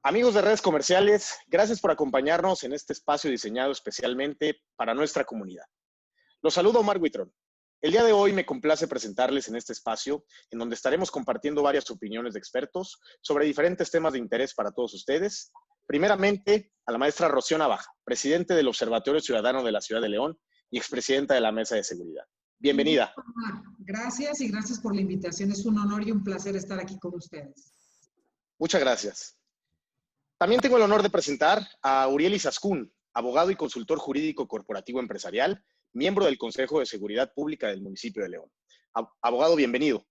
Amigos de redes comerciales, gracias por acompañarnos en este espacio diseñado especialmente para nuestra comunidad. Los saludo Omar Huitrón. El día de hoy me complace presentarles en este espacio en donde estaremos compartiendo varias opiniones de expertos sobre diferentes temas de interés para todos ustedes. Primeramente, a la maestra Rocío Navaja, presidente del Observatorio Ciudadano de la Ciudad de León y expresidenta de la Mesa de Seguridad. Bienvenida. Gracias y gracias por la invitación. Es un honor y un placer estar aquí con ustedes. Muchas gracias. También tengo el honor de presentar a Uriel Izaskun, abogado y consultor jurídico corporativo empresarial, miembro del Consejo de Seguridad Pública del municipio de León. Abogado, bienvenido.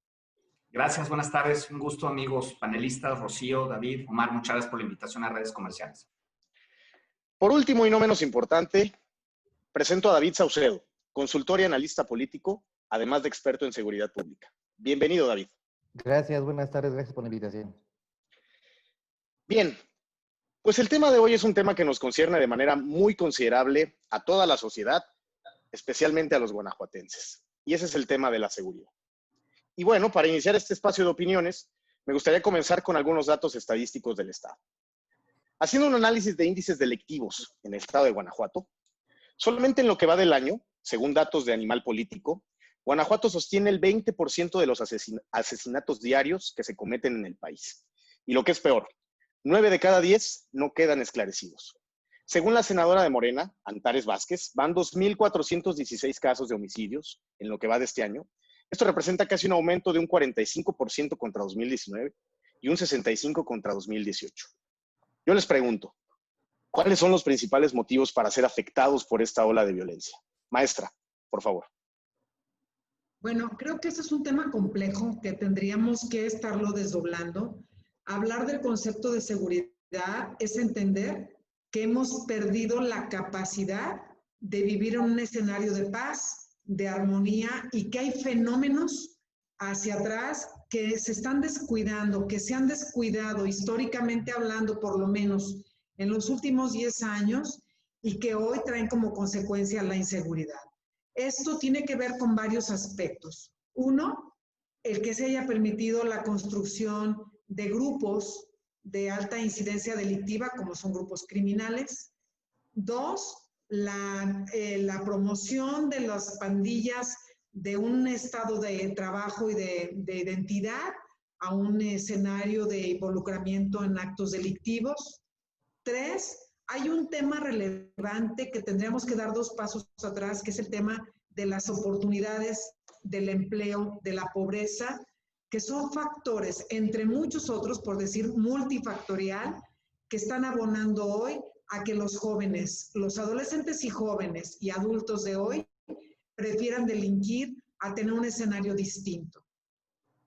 Gracias, buenas tardes. Un gusto, amigos panelistas, Rocío, David, Omar, muchas gracias por la invitación a redes comerciales. Por último y no menos importante, presento a David Saucedo, consultor y analista político, además de experto en seguridad pública. Bienvenido, David. Gracias, buenas tardes, gracias por la invitación. Bien, pues el tema de hoy es un tema que nos concierne de manera muy considerable a toda la sociedad, especialmente a los guanajuatenses. Y ese es el tema de la seguridad. Y bueno, para iniciar este espacio de opiniones, me gustaría comenzar con algunos datos estadísticos del Estado. Haciendo un análisis de índices delictivos en el Estado de Guanajuato, solamente en lo que va del año, según datos de Animal Político, Guanajuato sostiene el 20% de los asesinatos diarios que se cometen en el país. Y lo que es peor, 9 de cada 10 no quedan esclarecidos. Según la senadora de Morena, Antares Vázquez, van 2,416 casos de homicidios en lo que va de este año. Esto representa casi un aumento de un 45% contra 2019 y un 65% contra 2018. Yo les pregunto, ¿cuáles son los principales motivos para ser afectados por esta ola de violencia? Maestra, por favor. Bueno, creo que este es un tema complejo que tendríamos que estarlo desdoblando. Hablar del concepto de seguridad es entender que hemos perdido la capacidad de vivir en un escenario de paz, de armonía y que hay fenómenos hacia atrás que se están descuidando, que se han descuidado históricamente hablando, por lo menos en los últimos 10 años y que hoy traen como consecuencia la inseguridad. Esto tiene que ver con varios aspectos. Uno, el que se haya permitido la construcción de grupos de alta incidencia delictiva, como son grupos criminales. Dos, la promoción de las pandillas de un estado de trabajo y de identidad a un escenario de involucramiento en actos delictivos. Tres, hay un tema relevante que tendríamos que dar 2 pasos atrás, que es el tema de las oportunidades del empleo, de la pobreza, que son factores, entre muchos otros, por decir multifactorial, que están abonando hoy a que los jóvenes, los adolescentes y jóvenes y adultos de hoy prefieran delinquir a tener un escenario distinto.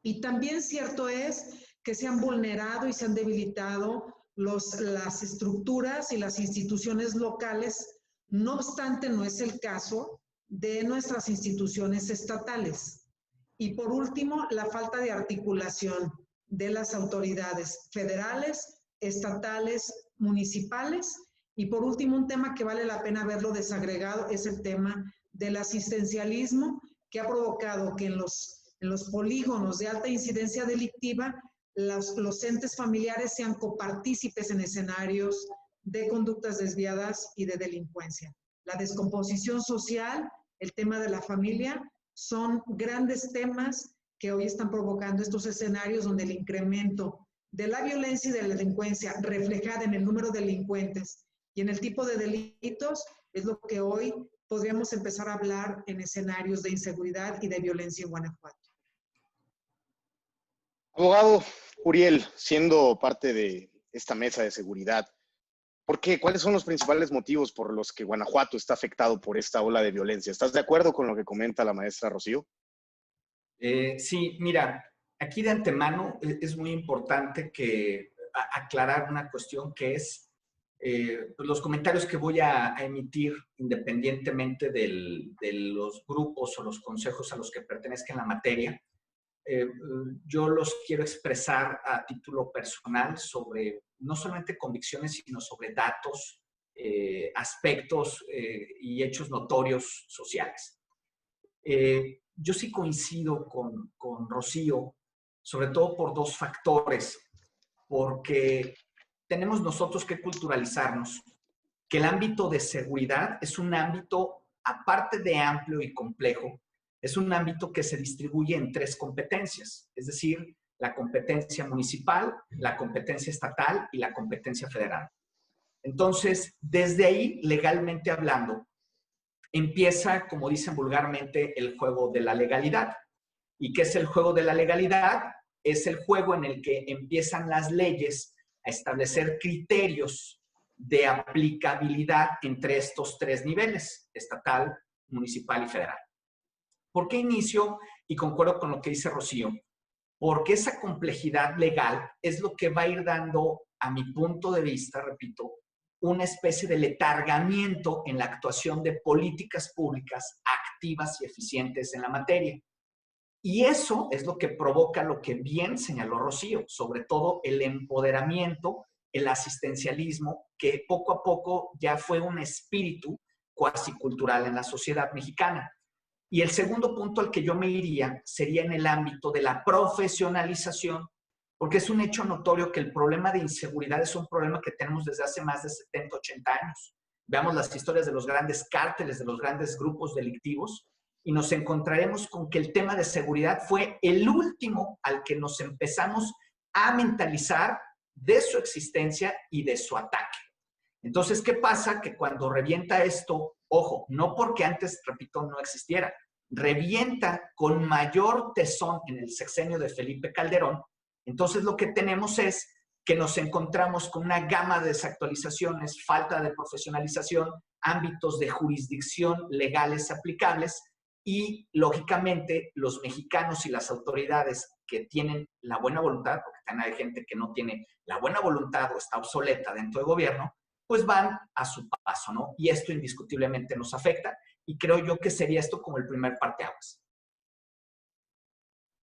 Y también cierto es que se han vulnerado y se han debilitado las estructuras y las instituciones locales. No obstante, no es el caso de nuestras instituciones estatales. Y por último, la falta de articulación de las autoridades federales, estatales, municipales. Y por último, un tema que vale la pena verlo desagregado es el tema del asistencialismo, que ha provocado que en los polígonos de alta incidencia delictiva los entes familiares sean copartícipes en escenarios de conductas desviadas y de delincuencia. La descomposición social, el tema de la familia, son grandes temas que hoy están provocando estos escenarios donde el incremento de la violencia y de la delincuencia reflejada en el número de delincuentes y en el tipo de delitos es lo que hoy podríamos empezar a hablar en escenarios de inseguridad y de violencia en Guanajuato. Abogado Uriel, siendo parte de esta mesa de seguridad, ¿por qué? ¿Cuáles son los principales motivos por los que Guanajuato está afectado por esta ola de violencia? ¿Estás de acuerdo con lo que comenta la maestra Rocío? Sí, mira, aquí de antemano es muy importante aclarar una cuestión que es los comentarios que voy a emitir independientemente de los grupos o los consejos a los que pertenezca en la materia. Yo los quiero expresar a título personal sobre no solamente convicciones, sino sobre datos, aspectos y hechos notorios sociales. Yo sí coincido con Rocío, sobre todo por 2 factores, porque tenemos nosotros que culturalizarnos que el ámbito de seguridad es un ámbito, aparte de amplio y complejo, es un ámbito que se distribuye en 3 competencias, es decir, la competencia municipal, la competencia estatal y la competencia federal. Entonces, desde ahí, legalmente hablando, empieza, como dicen vulgarmente, el juego de la legalidad. ¿Y qué es el juego de la legalidad? Es el juego en el que empiezan las leyes a establecer criterios de aplicabilidad entre estos 3 niveles, estatal, municipal y federal. ¿Por qué inicio? Y concuerdo con lo que dice Rocío, porque esa complejidad legal es lo que va a ir dando, a mi punto de vista, repito, una especie de letargamiento en la actuación de políticas públicas activas y eficientes en la materia. Y eso es lo que provoca lo que bien señaló Rocío, sobre todo el empoderamiento, el asistencialismo, que poco a poco ya fue un espíritu cuasi cultural en la sociedad mexicana. Y el segundo punto al que yo me iría sería en el ámbito de la profesionalización, porque es un hecho notorio que el problema de inseguridad es un problema que tenemos desde hace más de 70, 80 años. Veamos las historias de los grandes cárteles, de los grandes grupos delictivos, y nos encontraremos con que el tema de seguridad fue el último al que nos empezamos a mentalizar de su existencia y de su ataque. Entonces, ¿qué pasa? Que cuando revienta esto, ojo, no porque antes, repito, no existiera, revienta con mayor tesón en el sexenio de Felipe Calderón, entonces lo que tenemos es que nos encontramos con una gama de desactualizaciones, falta de profesionalización, ámbitos de jurisdicción legales aplicables y, lógicamente, los mexicanos y las autoridades que tienen la buena voluntad, porque también hay gente que no tiene la buena voluntad o está obsoleta dentro del gobierno, pues van a su paso, ¿no? Y esto indiscutiblemente nos afecta y creo yo que sería esto como el primer parteaguas.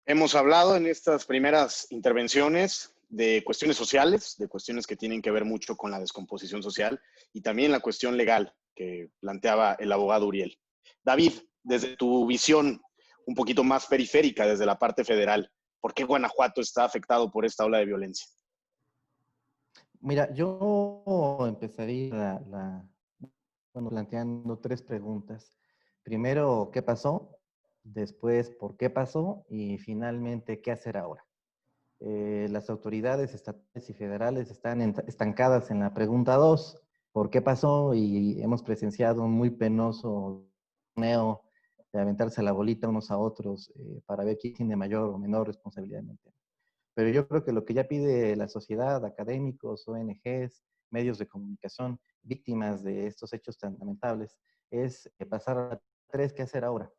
Hemos hablado en estas primeras intervenciones de cuestiones sociales, de cuestiones que tienen que ver mucho con la descomposición social y también la cuestión legal que planteaba el abogado Uriel. David, desde tu visión un poquito más periférica, desde la parte federal, ¿por qué Guanajuato está afectado por esta ola de violencia? Mira, yo empezaría planteando 3 preguntas. Primero, ¿qué pasó? Después, ¿por qué pasó? Y finalmente, ¿qué hacer ahora? Las autoridades estatales y federales están estancadas en la pregunta 2, ¿por qué pasó? Y hemos presenciado un muy penoso torneo de aventarse la bolita unos a otros para ver quién tiene mayor o menor responsabilidad. Pero yo creo que lo que ya pide la sociedad, académicos, ONGs, medios de comunicación, víctimas de estos hechos tan lamentables, es pasar a 3, ¿qué hacer ahora?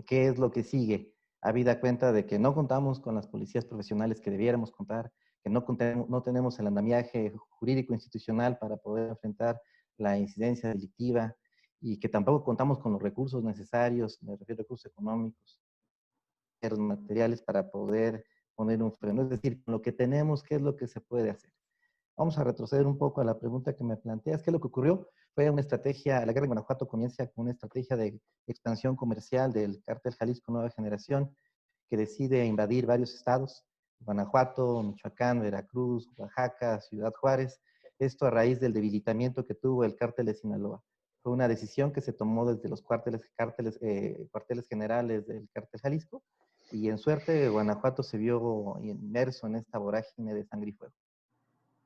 ¿Qué es lo que sigue? Habida cuenta de que no contamos con las policías profesionales que debiéramos contar, que no tenemos el andamiaje jurídico institucional para poder enfrentar la incidencia delictiva y que tampoco contamos con los recursos necesarios, me refiero a recursos económicos, materiales para poder poner un freno. Es decir, con lo que tenemos, ¿qué es lo que se puede hacer? Vamos a retroceder un poco a la pregunta que me planteas. ¿Qué es lo que ocurrió? Fue una estrategia, la guerra en Guanajuato comienza con una estrategia de expansión comercial del cártel Jalisco Nueva Generación, que decide invadir varios estados, Guanajuato, Michoacán, Veracruz, Oaxaca, Ciudad Juárez, esto a raíz del debilitamiento que tuvo el cártel de Sinaloa. Fue una decisión que se tomó desde los cuarteles generales del cártel Jalisco, y en suerte Guanajuato se vio inmerso en esta vorágine de sangre y fuego.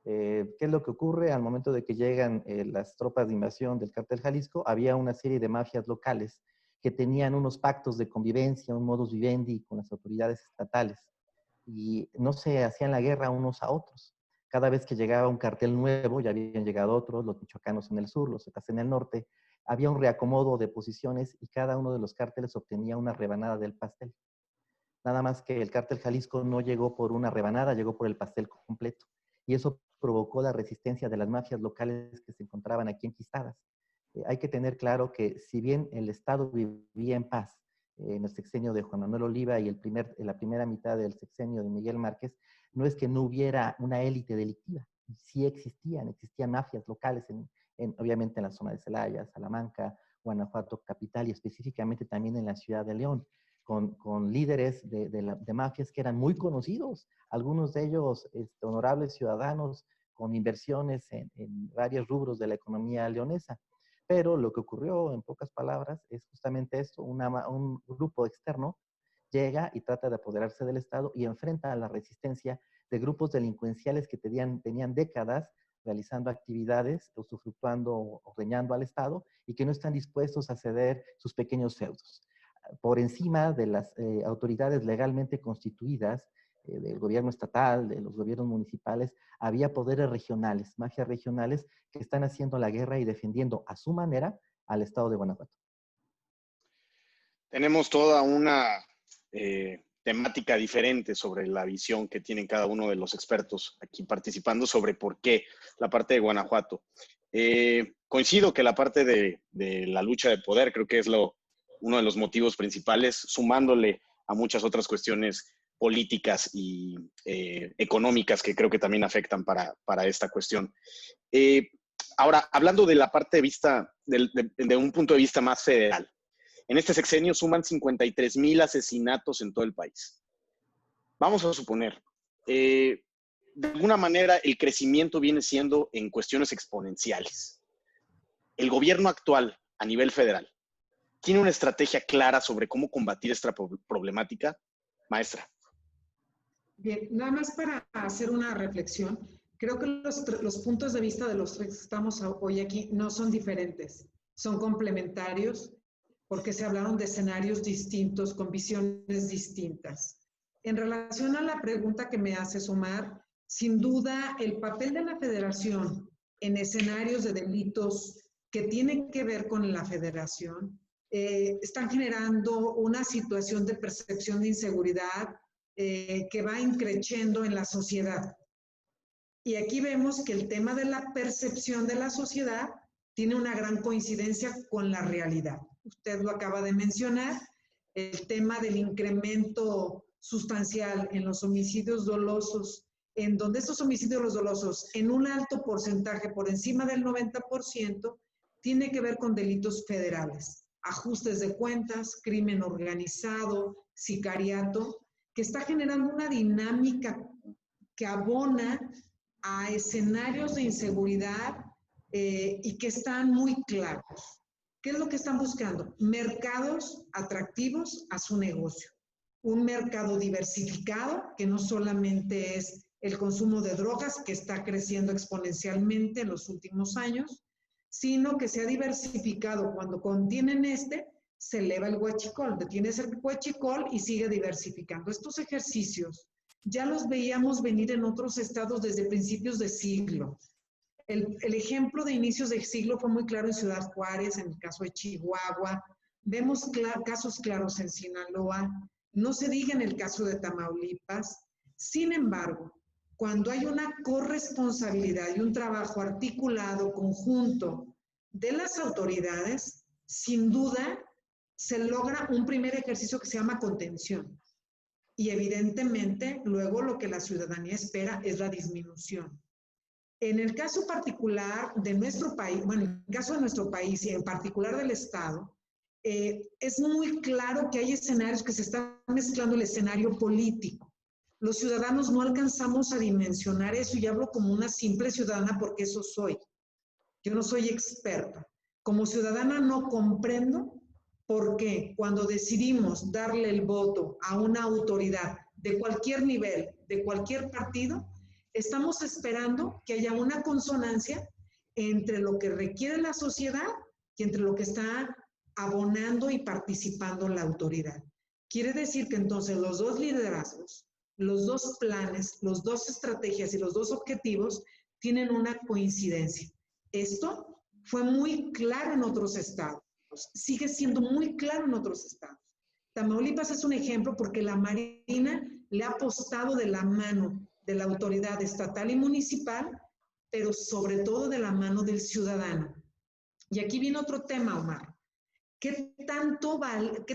¿Qué es lo que ocurre? Al momento de que llegan las tropas de invasión del cártel Jalisco, había una serie de mafias locales que tenían unos pactos de convivencia, un modus vivendi con las autoridades estatales, y no se hacían la guerra unos a otros. Cada vez que llegaba un cartel nuevo, ya habían llegado otros, los michoacanos en el sur, los zetas en el norte, había un reacomodo de posiciones y cada uno de los cárteles obtenía una rebanada del pastel. Nada más que el cártel Jalisco no llegó por una rebanada, llegó por el pastel completo. Y eso provocó la resistencia de las mafias locales que se encontraban aquí enquistadas. Hay que tener claro que si bien el Estado vivía en paz en el sexenio de Juan Manuel Oliva y en la primera mitad del sexenio de Miguel Márquez, no es que no hubiera una élite delictiva. Sí existían mafias locales, obviamente en la zona de Celaya, Salamanca, Guanajuato capital y específicamente también en la ciudad de León, con líderes de mafias que eran muy conocidos, algunos de ellos honorables ciudadanos con inversiones en varios rubros de la economía leonesa. Pero lo que ocurrió, en pocas palabras, es justamente esto: un grupo externo llega y trata de apoderarse del Estado y enfrenta a la resistencia de grupos delincuenciales que tenían décadas realizando actividades, usufructuando, ordeñando al Estado, y que no están dispuestos a ceder sus pequeños feudos. Por encima de las autoridades legalmente constituidas, del gobierno estatal, de los gobiernos municipales, había poderes regionales, mafias regionales, que están haciendo la guerra y defendiendo a su manera al Estado de Guanajuato. Tenemos toda una temática diferente sobre la visión que tienen cada uno de los expertos aquí participando sobre por qué la parte de Guanajuato. Coincido que la parte de la lucha de poder creo que es uno de los motivos principales, sumándole a muchas otras cuestiones políticas y económicas que creo que también afectan para esta cuestión. Ahora, hablando de la parte de vista, de un punto de vista más federal, en este sexenio suman 53,000 asesinatos en todo el país. Vamos a suponer, de alguna manera el crecimiento viene siendo en cuestiones exponenciales. El gobierno actual a nivel federal tiene una estrategia clara sobre cómo combatir esta problemática, maestra. Bien, nada más para hacer una reflexión, creo que los puntos de vista de los tres que estamos hoy aquí no son diferentes, son complementarios, porque se hablaron de escenarios distintos, con visiones distintas. En relación a la pregunta que me hace Omar, sin duda el papel de la federación en escenarios de delitos que tienen que ver con la federación están generando una situación de percepción de inseguridad que va increciendo en la sociedad. Y aquí vemos que el tema de la percepción de la sociedad tiene una gran coincidencia con la realidad. Usted lo acaba de mencionar, el tema del incremento sustancial en los homicidios dolosos, en donde estos homicidios dolosos en un alto porcentaje, por encima del 90%, tiene que ver con delitos federales, ajustes de cuentas, crimen organizado, sicariato, que está generando una dinámica que abona a escenarios de inseguridad y que están muy claros. ¿Qué es lo que están buscando? Mercados atractivos a su negocio. Un mercado diversificado, que no solamente es el consumo de drogas, que está creciendo exponencialmente en los últimos años, sino que se ha diversificado. Cuando contienen se eleva el huachicol, detienes el huachicol y sigue diversificando. Estos ejercicios ya los veíamos venir en otros estados desde principios de siglo. El ejemplo de inicios de siglo fue muy claro en Ciudad Juárez, en el caso de Chihuahua. Vemos casos claros en Sinaloa. No se diga en el caso de Tamaulipas. Sin embargo, cuando hay una corresponsabilidad y un trabajo articulado, conjunto de las autoridades, sin duda se logra un primer ejercicio que se llama contención. Y evidentemente, luego lo que la ciudadanía espera es la disminución. En el caso particular de nuestro país, bueno, en el caso de nuestro país y en particular del Estado, es muy claro que hay escenarios que se están mezclando el escenario político. Los ciudadanos no alcanzamos a dimensionar eso, y hablo como una simple ciudadana porque eso soy. Yo no soy experta. Como ciudadana no comprendo por qué cuando decidimos darle el voto a una autoridad de cualquier nivel, de cualquier partido, estamos esperando que haya una consonancia entre lo que requiere la sociedad y entre lo que está abonando y participando la autoridad. Quiere decir que entonces los dos liderazgos, los dos planes, las dos estrategias y los dos objetivos tienen una coincidencia. Esto fue muy claro en otros estados, sigue siendo muy claro en otros estados. Tamaulipas es un ejemplo porque la Marina le ha apostado de la mano de la autoridad estatal y municipal, pero sobre todo de la mano del ciudadano. Y aquí viene otro tema, Omar. ¿Qué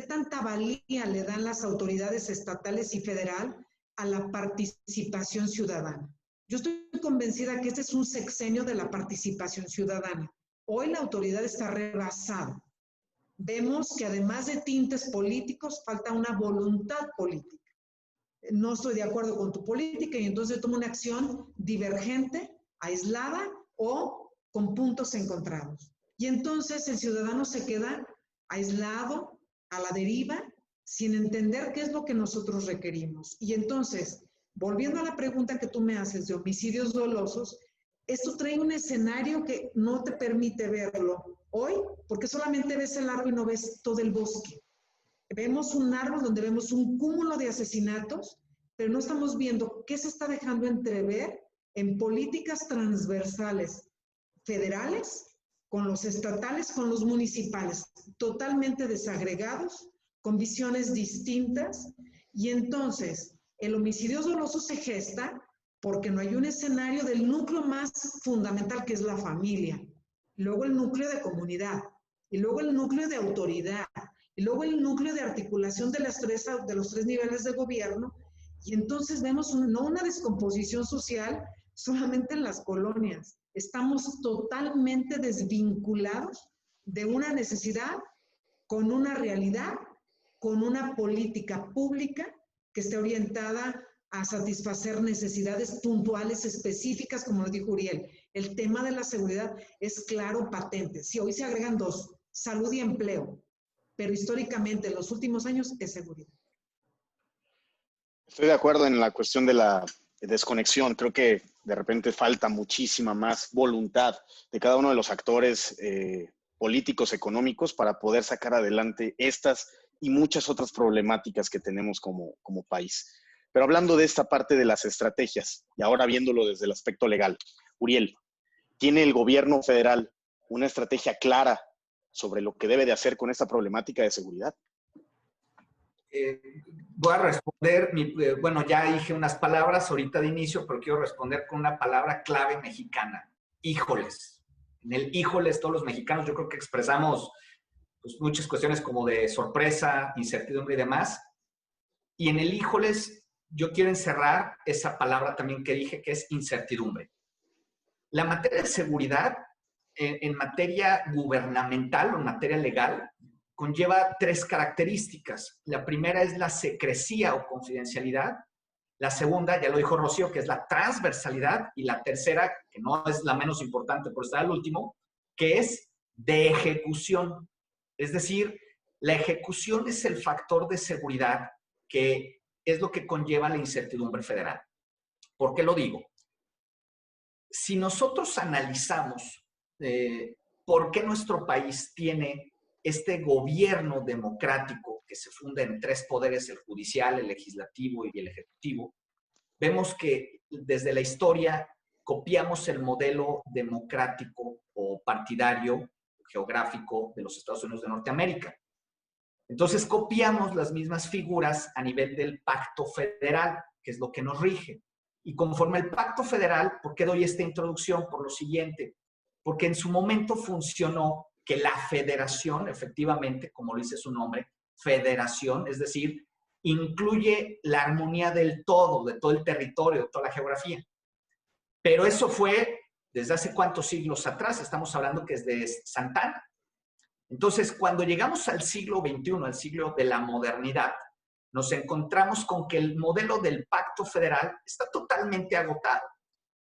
tanta valía le dan las autoridades estatales y federal a la participación ciudadana? Yo estoy convencida que este es un sexenio de la participación ciudadana. Hoy la autoridad está rebasada. Vemos que además de tintes políticos, falta una voluntad política. No estoy de acuerdo con tu política y entonces tomo una acción divergente aislada o con puntos encontrados. Y entonces el ciudadano se queda aislado, a la deriva, sin entender qué es lo que nosotros requerimos. Y entonces, volviendo a la pregunta que tú me haces de homicidios dolosos, esto trae un escenario que no te permite verlo hoy, porque solamente ves el árbol y no ves todo el bosque. Vemos un árbol donde vemos un cúmulo de asesinatos, pero no estamos viendo qué se está dejando entrever en políticas transversales federales, con los estatales, con los municipales, totalmente desagregados, con visiones distintas, y entonces el homicidio doloso se gesta porque no hay un escenario del núcleo más fundamental, que es la familia, luego el núcleo de comunidad, y luego el núcleo de autoridad, y luego el núcleo de articulación de los tres niveles de gobierno, y entonces vemos no una descomposición social solamente en las colonias. Estamos totalmente desvinculados de una necesidad con una realidad, con una política pública que esté orientada a satisfacer necesidades puntuales, específicas, como lo dijo Uriel. El tema de la seguridad es claro, patente. Sí, hoy se agregan dos, salud y empleo, pero históricamente en los últimos años es seguridad. Estoy de acuerdo en la cuestión de la desconexión. Creo que de repente falta muchísima más voluntad de cada uno de los actores políticos, económicos, para poder sacar adelante estas y muchas otras problemáticas que tenemos como país. Pero hablando de esta parte de las estrategias, y ahora viéndolo desde el aspecto legal, Uriel, ¿tiene el gobierno federal una estrategia clara sobre lo que debe de hacer con esta problemática de seguridad? Voy a responder, bueno, ya dije unas palabras ahorita de inicio, pero quiero responder con una palabra clave mexicana: híjoles. En el híjoles, todos los mexicanos yo creo que expresamos pues, muchas cuestiones como de sorpresa, incertidumbre y demás. Y en el híjoles yo quiero encerrar esa palabra también que dije, que es incertidumbre. La materia de seguridad, en materia gubernamental o en materia legal, conlleva tres características. La primera es la secrecía o confidencialidad. La segunda, ya lo dijo Rocío, que es la transversalidad. Y la tercera, que no es la menos importante por estar al último, que es de ejecución. Es decir, la ejecución es el factor de seguridad que es lo que conlleva la incertidumbre federal. ¿Por qué lo digo? Si nosotros analizamos por qué nuestro país tiene este gobierno democrático que se funda en tres poderes, el judicial, el legislativo y el ejecutivo, vemos que desde la historia copiamos el modelo democrático o partidario geográfico de los Estados Unidos de Norteamérica. Entonces copiamos las mismas figuras a nivel del pacto federal, que es lo que nos rige. Y conforme al pacto federal, ¿por qué doy esta introducción? Por lo siguiente, porque en su momento funcionó que la federación, efectivamente, como lo dice su nombre, federación, es decir, incluye la armonía del todo, de todo el territorio, de toda la geografía. Pero eso fue desde hace cuántos siglos atrás, estamos hablando que es de Santana. Entonces, cuando llegamos al siglo XXI, al siglo de la modernidad, nos encontramos con que el modelo del pacto federal está totalmente agotado.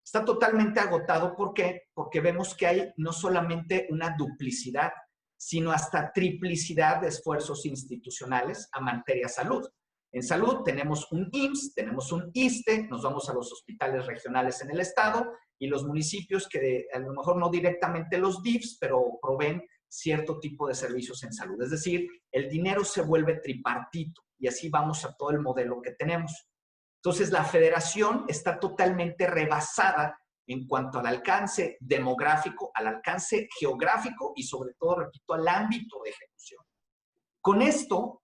Está totalmente agotado, ¿por qué? Porque vemos que hay no solamente una duplicidad, sino hasta triplicidad de esfuerzos institucionales a materia salud. En salud tenemos un IMSS, tenemos un ISSSTE, nos vamos a los hospitales regionales en el estado y los municipios que a lo mejor no directamente los DIFs, pero proveen cierto tipo de servicios en salud. Es decir, el dinero se vuelve tripartito y así vamos a todo el modelo que tenemos. Entonces, la federación está totalmente rebasada en cuanto al alcance demográfico, al alcance geográfico y sobre todo, repito, al ámbito de ejecución. Con esto,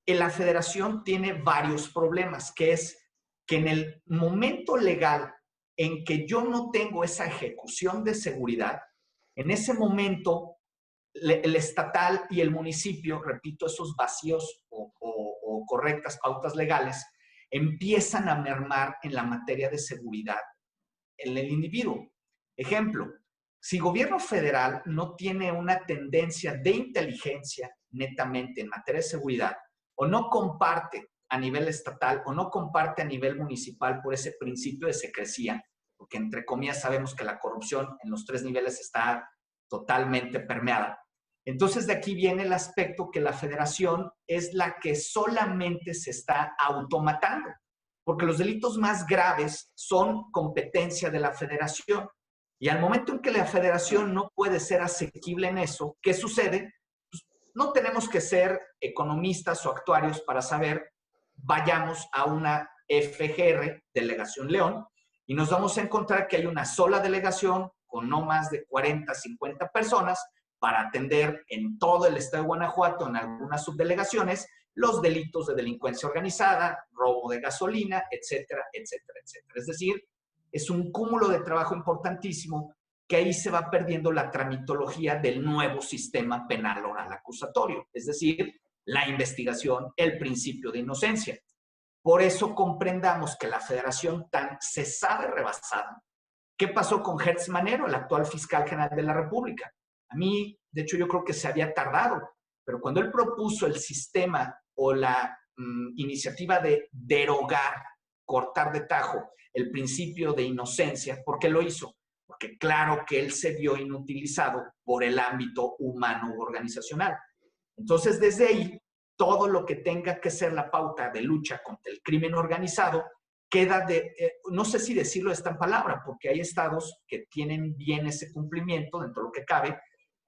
la federación tiene varios problemas, que es que en el momento legal en que yo no tengo esa ejecución de seguridad, en ese momento el estatal y el municipio, repito, esos vacíos o correctas pautas legales, empiezan a mermar en la materia de seguridad en el individuo. Ejemplo, si gobierno federal no tiene una tendencia de inteligencia netamente en materia de seguridad, o no comparte a nivel estatal, o no comparte a nivel municipal por ese principio de secrecía, porque entre comillas sabemos que la corrupción en los 3 niveles está totalmente permeada. Entonces de aquí viene el aspecto que la federación es la que solamente se está automatando, porque los delitos más graves son competencia de la federación. Y al momento en que la federación no puede ser asequible en eso, ¿qué sucede? Pues no tenemos que ser economistas o actuarios para saber, vayamos a una FGR, Delegación León, y nos vamos a encontrar que hay una sola delegación con no más de 40, 50 personas para atender en todo el estado de Guanajuato, en algunas subdelegaciones, los delitos de delincuencia organizada, robo de gasolina, etcétera, etcétera, etcétera. Es decir, es un cúmulo de trabajo importantísimo que ahí se va perdiendo la tramitología del nuevo sistema penal oral acusatorio, es decir, la investigación, el principio de inocencia. Por eso comprendamos que la federación se sabe rebasada. ¿Qué pasó con Hertz Manero, el actual fiscal general de la República? A mí, de hecho, yo creo que se había tardado, pero cuando él propuso el sistema o la iniciativa de derogar, cortar de tajo el principio de inocencia, ¿por qué lo hizo? Porque claro que él se vio inutilizado por el ámbito humano u organizacional. Entonces, desde ahí, todo lo que tenga que ser la pauta de lucha contra el crimen organizado queda no sé si decirlo esta palabra, porque hay estados que tienen bien ese cumplimiento dentro de lo que cabe.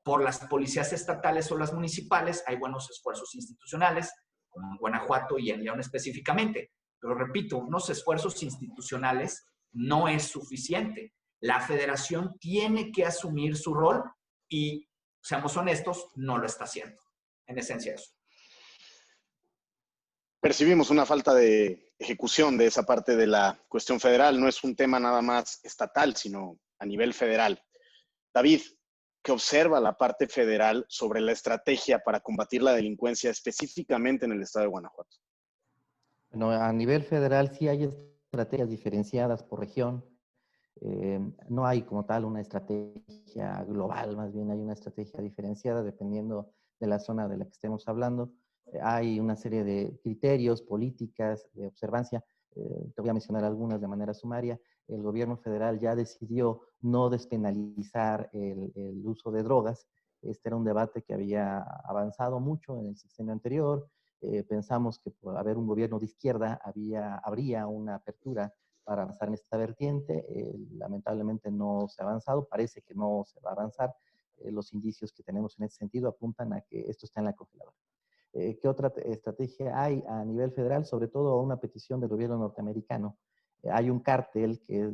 Por las policías estatales o las municipales hay buenos esfuerzos institucionales, como en Guanajuato y en León específicamente. Pero repito, unos esfuerzos institucionales no es suficiente. La federación tiene que asumir su rol y, seamos honestos, no lo está haciendo. En esencia eso. Percibimos una falta de ejecución de esa parte de la cuestión federal. No es un tema nada más estatal, sino a nivel federal. David, ¿qué observa la parte federal sobre la estrategia para combatir la delincuencia específicamente en el estado de Guanajuato? Bueno, a nivel federal sí hay estrategias diferenciadas por región. No hay como tal una estrategia global, más bien hay una estrategia diferenciada dependiendo de la zona de la que estemos hablando. Hay una serie de criterios, políticas de observancia. Te voy a mencionar algunas de manera sumaria. El gobierno federal ya decidió no despenalizar el uso de drogas. Este era un debate que había avanzado mucho en el sexenio anterior. Pensamos que por haber un gobierno de izquierda habría una apertura para avanzar en esta vertiente. Lamentablemente no se ha avanzado, parece que no se va a avanzar. Los indicios que tenemos en ese sentido apuntan a que esto está en la congeladora. ¿Qué otra estrategia hay a nivel federal? Sobre todo a una petición del gobierno norteamericano. Hay un cártel que es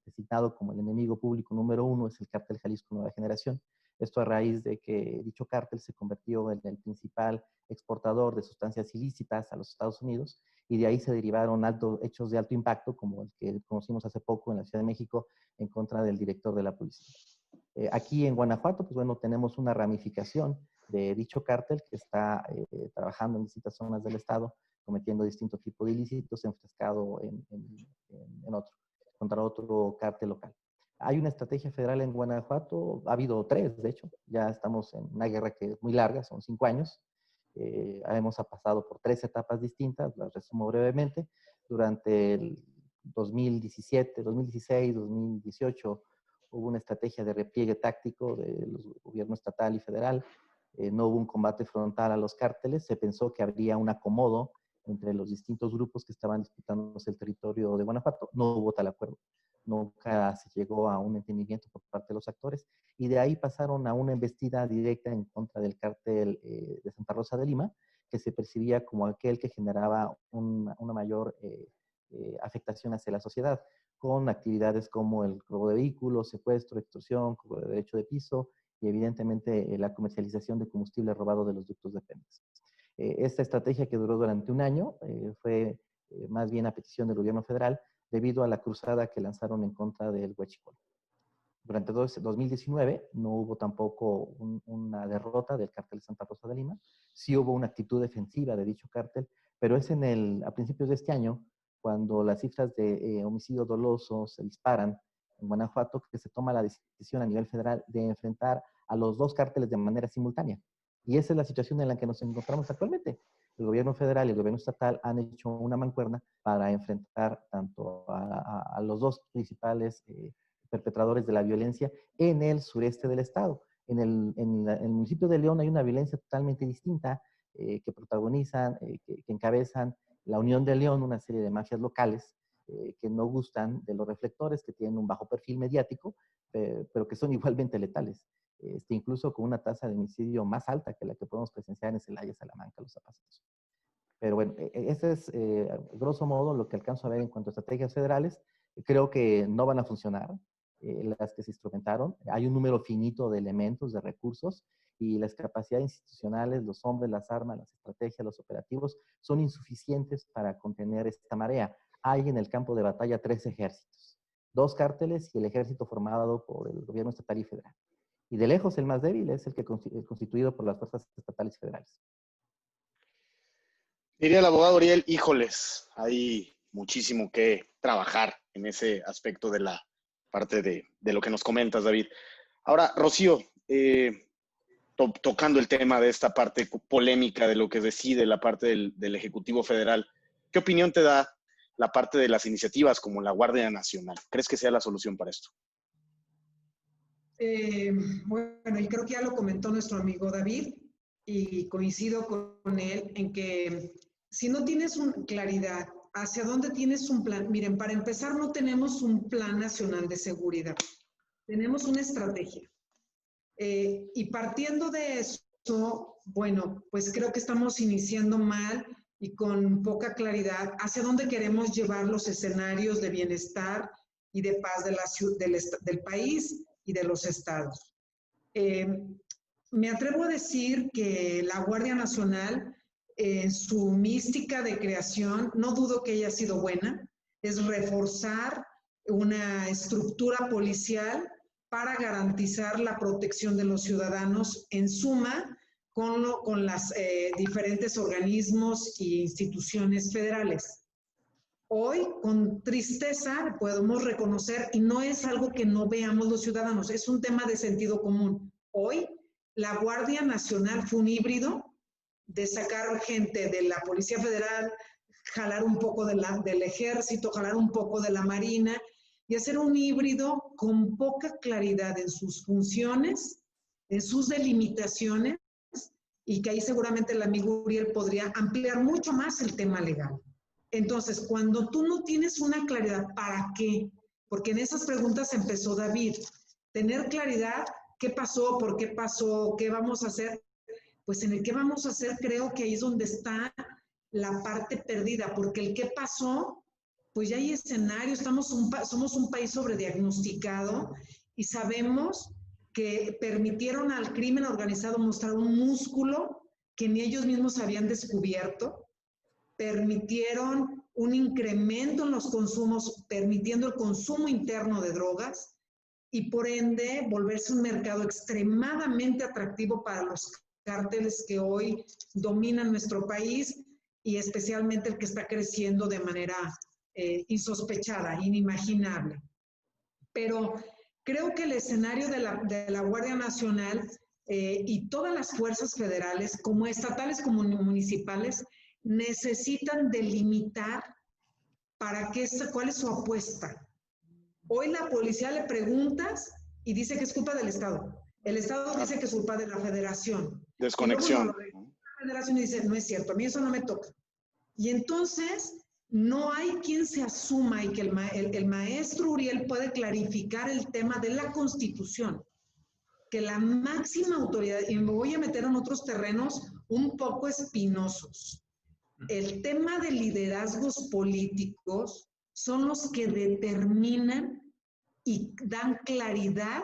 designado como el enemigo público número 1, es el cártel Jalisco Nueva Generación. Esto a raíz de que dicho cártel se convirtió en el principal exportador de sustancias ilícitas a los Estados Unidos, y de ahí se derivaron hechos de alto impacto, como el que conocimos hace poco en la Ciudad de México en contra del director de la policía. Aquí en Guanajuato, pues bueno, tenemos una ramificación de dicho cártel que está trabajando en distintas zonas del estado, cometiendo distintos tipos de ilícitos, enfrascado contra otro cártel local. Hay una estrategia federal en Guanajuato, ha habido 3, de hecho, ya estamos en una guerra que es muy larga, son 5 años. Hemos pasado por 3 etapas distintas, las resumo brevemente. Durante el 2017, 2016, 2018, hubo una estrategia de repliegue táctico de los gobiernos estatal y federal. No hubo un combate frontal a los cárteles. Se pensó que habría un acomodo entre los distintos grupos que estaban disputándose el territorio de Guanajuato. No hubo tal acuerdo. Nunca se llegó a un entendimiento por parte de los actores. Y de ahí pasaron a una embestida directa en contra del cártel de Santa Rosa de Lima, que se percibía como aquel que generaba una mayor afectación hacia la sociedad, con actividades como el robo de vehículos, secuestro, extorsión, cobro de derecho de piso y evidentemente la comercialización de combustible robado de los ductos de Pemex. Esta estrategia que duró durante un año fue más bien a petición del gobierno federal debido a la cruzada que lanzaron en contra del huachicol. Durante 2019 no hubo tampoco una derrota del cártel Santa Rosa de Lima. Sí hubo una actitud defensiva de dicho cártel, pero es a principios de este año, cuando las cifras de homicidio doloso se disparan en Guanajuato, que se toma la decisión a nivel federal de enfrentar a los 2 cárteles de manera simultánea. Y esa es la situación en la que nos encontramos actualmente. el gobierno federal y el gobierno estatal han hecho una mancuerna para enfrentar tanto a los dos principales perpetradores de la violencia en el sureste del estado. En el municipio de León hay una violencia totalmente distinta que protagonizan, que encabezan la Unión de León, una serie de mafias locales que no gustan de los reflectores, que tienen un bajo perfil mediático, pero que son igualmente letales. Incluso con una tasa de homicidio más alta que la que podemos presenciar en Celaya, Salamanca, Los Zapatos. Pero bueno, ese es grosso modo lo que alcanzo a ver en cuanto a estrategias federales. Creo que no van a funcionar las que se instrumentaron. Hay un número finito de elementos, de recursos, y las capacidades institucionales, los hombres, las armas, las estrategias, los operativos, son insuficientes para contener esta marea. Hay en el campo de batalla 3 ejércitos, 2 cárteles y el ejército formado por el gobierno estatal y federal. Y de lejos el más débil es el que es constituido por las fuerzas estatales y federales. Diría el abogado Uriel, híjoles, hay muchísimo que trabajar en ese aspecto de la parte de lo que nos comentas, David. Ahora, Rocío, tocando el tema de esta parte polémica de lo que decide la parte del Ejecutivo Federal, ¿qué opinión te da la parte de las iniciativas como la Guardia Nacional? ¿Crees que sea la solución para esto? Bueno, y creo que ya lo comentó nuestro amigo David, y coincido con él en que si no tienes claridad hacia dónde tienes un plan, miren, para empezar no tenemos un plan nacional de seguridad, tenemos una estrategia. Y partiendo de eso, bueno, pues creo que estamos iniciando mal y con poca claridad hacia dónde queremos llevar los escenarios de bienestar y de paz del país y de los estados. Me atrevo a decir que la Guardia Nacional, en su mística de creación, no dudo que haya sido buena, es reforzar una estructura policial para garantizar la protección de los ciudadanos, en suma, con los diferentes organismos e instituciones federales. Hoy, con tristeza, podemos reconocer, y no es algo que no veamos los ciudadanos, es un tema de sentido común. Hoy, la Guardia Nacional fue un híbrido de sacar gente de la Policía Federal, jalar un poco del Ejército, jalar un poco de la Marina, y hacer un híbrido con poca claridad en sus funciones, en sus delimitaciones, y que ahí seguramente el amigo Uriel podría ampliar mucho más el tema legal. Entonces, cuando tú no tienes una claridad, ¿para qué? Porque en esas preguntas empezó David. Tener claridad, ¿qué pasó? ¿Por qué pasó? ¿Qué vamos a hacer? Pues en el qué vamos a hacer creo que ahí es donde está la parte perdida, porque el qué pasó, pues ya hay escenario, somos un país sobrediagnosticado y sabemos que permitieron al crimen organizado mostrar un músculo que ni ellos mismos habían descubierto, permitieron un incremento en los consumos, permitiendo el consumo interno de drogas y por ende volverse un mercado extremadamente atractivo para los cárteles que hoy dominan nuestro país y especialmente el que está creciendo de manera insospechada, inimaginable. Pero creo que el escenario de la Guardia Nacional y todas las fuerzas federales, como estatales como municipales, necesitan delimitar cuál es su apuesta. Hoy la policía le preguntas y dice que es culpa del Estado. El Estado dice que es culpa de la Federación. Desconexión. La Federación dice, no es cierto, a mí eso no me toca. Y entonces no hay quien se asuma y que el maestro Uriel puede clarificar el tema de la Constitución, que la máxima autoridad, y me voy a meter en otros terrenos un poco espinosos, el tema de liderazgos políticos son los que determinan y dan claridad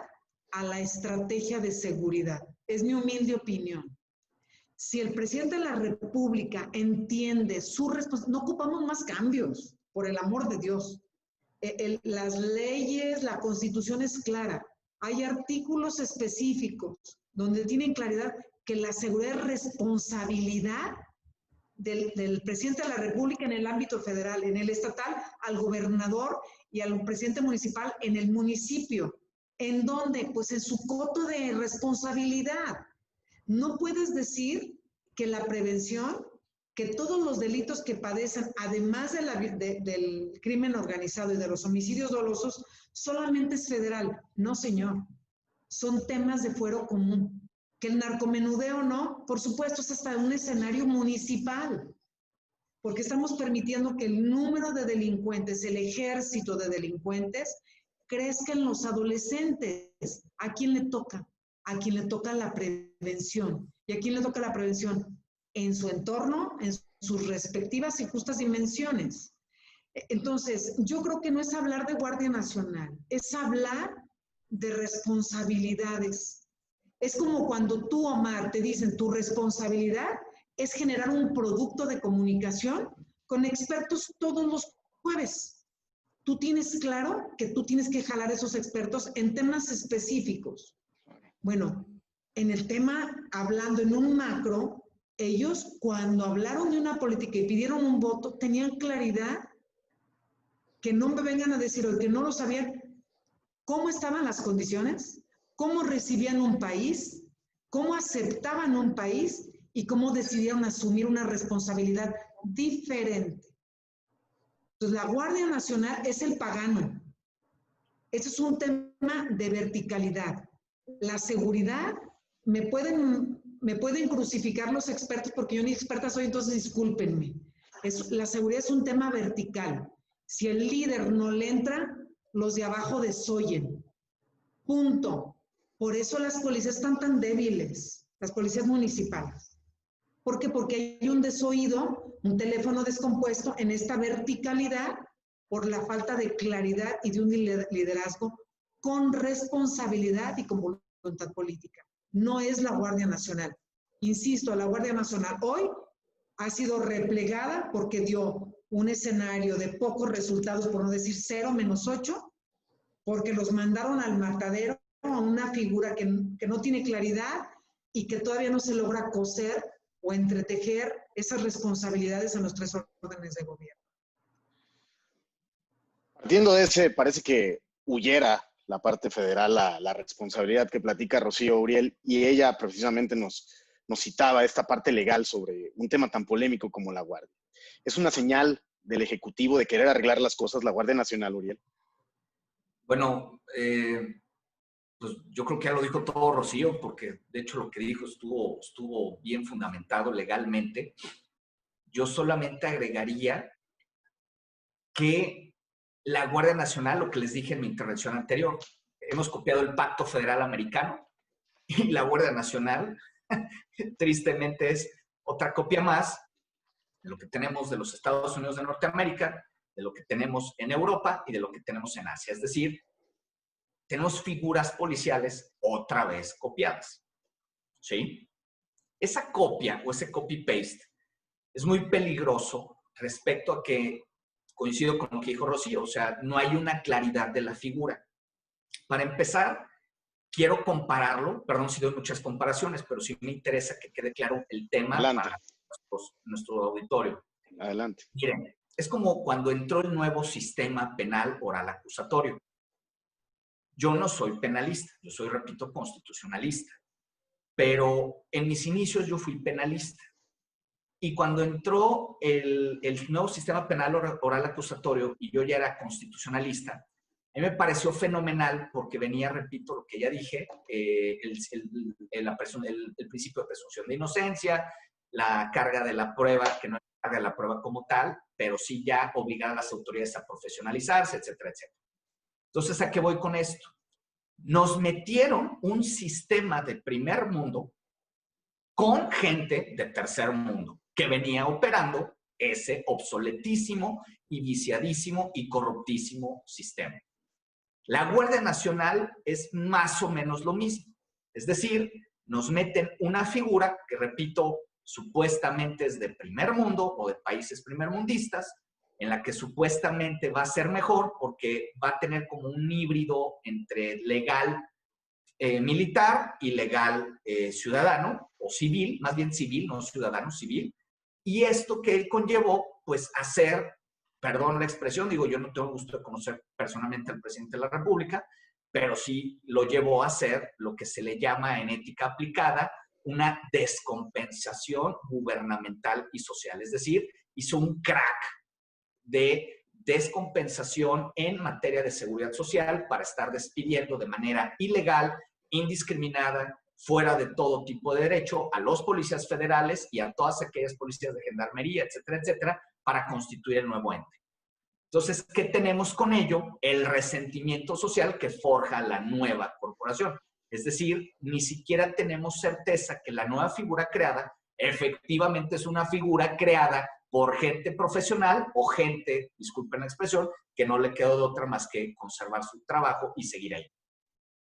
a la estrategia de seguridad. Es mi humilde opinión. Si el presidente de la República entiende su responsabilidad, no ocupamos más cambios, por el amor de Dios. Las leyes, la Constitución es clara. Hay artículos específicos donde tienen claridad que la seguridad es responsabilidad del presidente de la República en el ámbito federal, en el estatal, al gobernador y al presidente municipal en el municipio. ¿En dónde? Pues en su coto de responsabilidad. No puedes decir que la prevención que todos los delitos que padecen, además del crimen organizado y de los homicidios dolosos, solamente es federal. No, señor. Son temas de fuero común. Que el narcomenudeo no, por supuesto, es hasta un escenario municipal, porque estamos permitiendo que el número de delincuentes, el ejército de delincuentes, crezca en los adolescentes. ¿A quién le toca? A quien le toca la prevención. ¿Y a quién le toca la prevención? En su entorno, en sus respectivas y justas dimensiones. Entonces, yo creo que no es hablar de Guardia Nacional, es hablar de responsabilidades. Es como cuando tú, Omar, te dicen tu responsabilidad es generar un producto de comunicación con expertos todos los jueves. Tú tienes claro que tú tienes que jalar a esos expertos en temas específicos. Bueno, en el tema, hablando en un macro, ellos cuando hablaron de una política y pidieron un voto, tenían claridad, que no me vengan a decir hoy que no lo sabían, cómo estaban las condiciones, cómo recibían un país, cómo aceptaban un país y cómo decidieron asumir una responsabilidad diferente. Entonces, la Guardia Nacional es el pagano. Eso es un tema de verticalidad. La seguridad, me pueden crucificar los expertos porque yo ni experta soy, entonces discúlpenme. La seguridad es un tema vertical. Si el líder no le entra, los de abajo desoyen. Punto. Por eso las policías están tan débiles, las policías municipales. ¿Por qué? Porque hay un desoído, un teléfono descompuesto en esta verticalidad por la falta de claridad y de un liderazgo con responsabilidad y con voluntad política. No es la Guardia Nacional. Insisto, la Guardia Nacional hoy ha sido replegada porque dio un escenario de pocos resultados, por no decir 0, -8, porque los mandaron al matadero a una figura que no tiene claridad y que todavía no se logra coser o entretejer esas responsabilidades a los 3 órdenes de gobierno. Partiendo de ese, parece que huyera la parte federal la responsabilidad que platica Rocío Uriel, y ella precisamente nos citaba esta parte legal sobre un tema tan polémico como la Guardia. ¿Es una señal del Ejecutivo de querer arreglar las cosas la Guardia Nacional, Uriel? Bueno, pues yo creo que ya lo dijo todo Rocío, porque de hecho lo que dijo estuvo bien fundamentado legalmente. Yo solamente agregaría que la Guardia Nacional, lo que les dije en mi intervención anterior, hemos copiado el Pacto Federal Americano y la Guardia Nacional, tristemente, es otra copia más de lo que tenemos de los Estados Unidos de Norteamérica, de lo que tenemos en Europa y de lo que tenemos en Asia. Es decir, tenemos figuras policiales otra vez copiadas, ¿sí? Esa copia o ese copy-paste es muy peligroso respecto a que, coincido con lo que dijo Rocío, o sea, no hay una claridad de la figura. Para empezar, quiero compararlo, perdón si doy muchas comparaciones, pero sí me interesa que quede claro el tema. Adelante. Para nuestro auditorio. Adelante. Miren, es como cuando entró el nuevo sistema penal oral acusatorio. Yo no soy penalista, yo soy, repito, constitucionalista, pero en mis inicios yo fui penalista. Y cuando entró el nuevo sistema penal oral acusatorio y yo ya era constitucionalista, a mí me pareció fenomenal porque venía, repito, lo que ya dije, el principio de presunción de inocencia, la carga de la prueba, que no es carga de la prueba como tal, pero sí ya obligar a las autoridades a profesionalizarse, etcétera, etcétera. Entonces, ¿a qué voy con esto? Nos metieron un sistema de primer mundo con gente de tercer mundo que venía operando ese obsoletísimo y viciadísimo y corruptísimo sistema. La Guardia Nacional es más o menos lo mismo. Es decir, nos meten una figura que, repito, supuestamente es de primer mundo o de países primermundistas, en la que supuestamente va a ser mejor porque va a tener como un híbrido entre legal militar y legal ciudadano o civil, más bien civil, no ciudadano, civil. Y esto que conllevó, pues, hacer, perdón la expresión, digo, yo no tengo gusto de conocer personalmente al presidente de la República, pero sí lo llevó a hacer lo que se le llama en ética aplicada una descompensación gubernamental y social. Es decir, hizo un crack de descompensación en materia de seguridad social para estar despidiendo de manera ilegal, indiscriminada, fuera de todo tipo de derecho a los policías federales y a todas aquellas policías de gendarmería, etcétera, etcétera, para constituir el nuevo ente. Entonces, ¿qué tenemos con ello? El resentimiento social que forja la nueva corporación. Es decir, ni siquiera tenemos certeza que la nueva figura creada efectivamente es una figura creada por gente profesional o gente, disculpen la expresión, que no le quedó de otra más que conservar su trabajo y seguir ahí.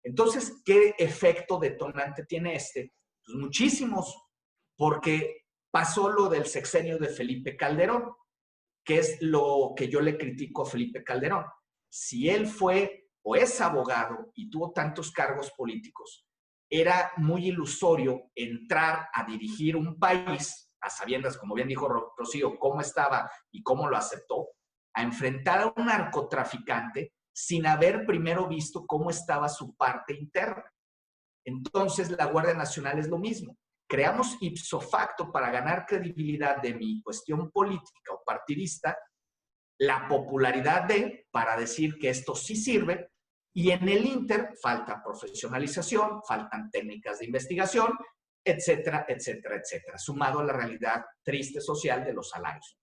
Entonces, ¿qué efecto detonante tiene este? Pues muchísimos, porque pasó lo del sexenio de Felipe Calderón, que es lo que yo le critico a Felipe Calderón. Si él fue o es abogado y tuvo tantos cargos políticos, era muy ilusorio entrar a dirigir un país, a sabiendas, como bien dijo Rocío, cómo estaba y cómo lo aceptó, a enfrentar a un narcotraficante sin haber primero visto cómo estaba su parte interna. Entonces, la Guardia Nacional es lo mismo. Creamos ipso facto para ganar credibilidad de mi cuestión política o partidista, la popularidad para decir que esto sí sirve, y en el Inter falta profesionalización, faltan técnicas de investigación, etcétera, etcétera, etcétera, sumado a la realidad triste social de los salarios.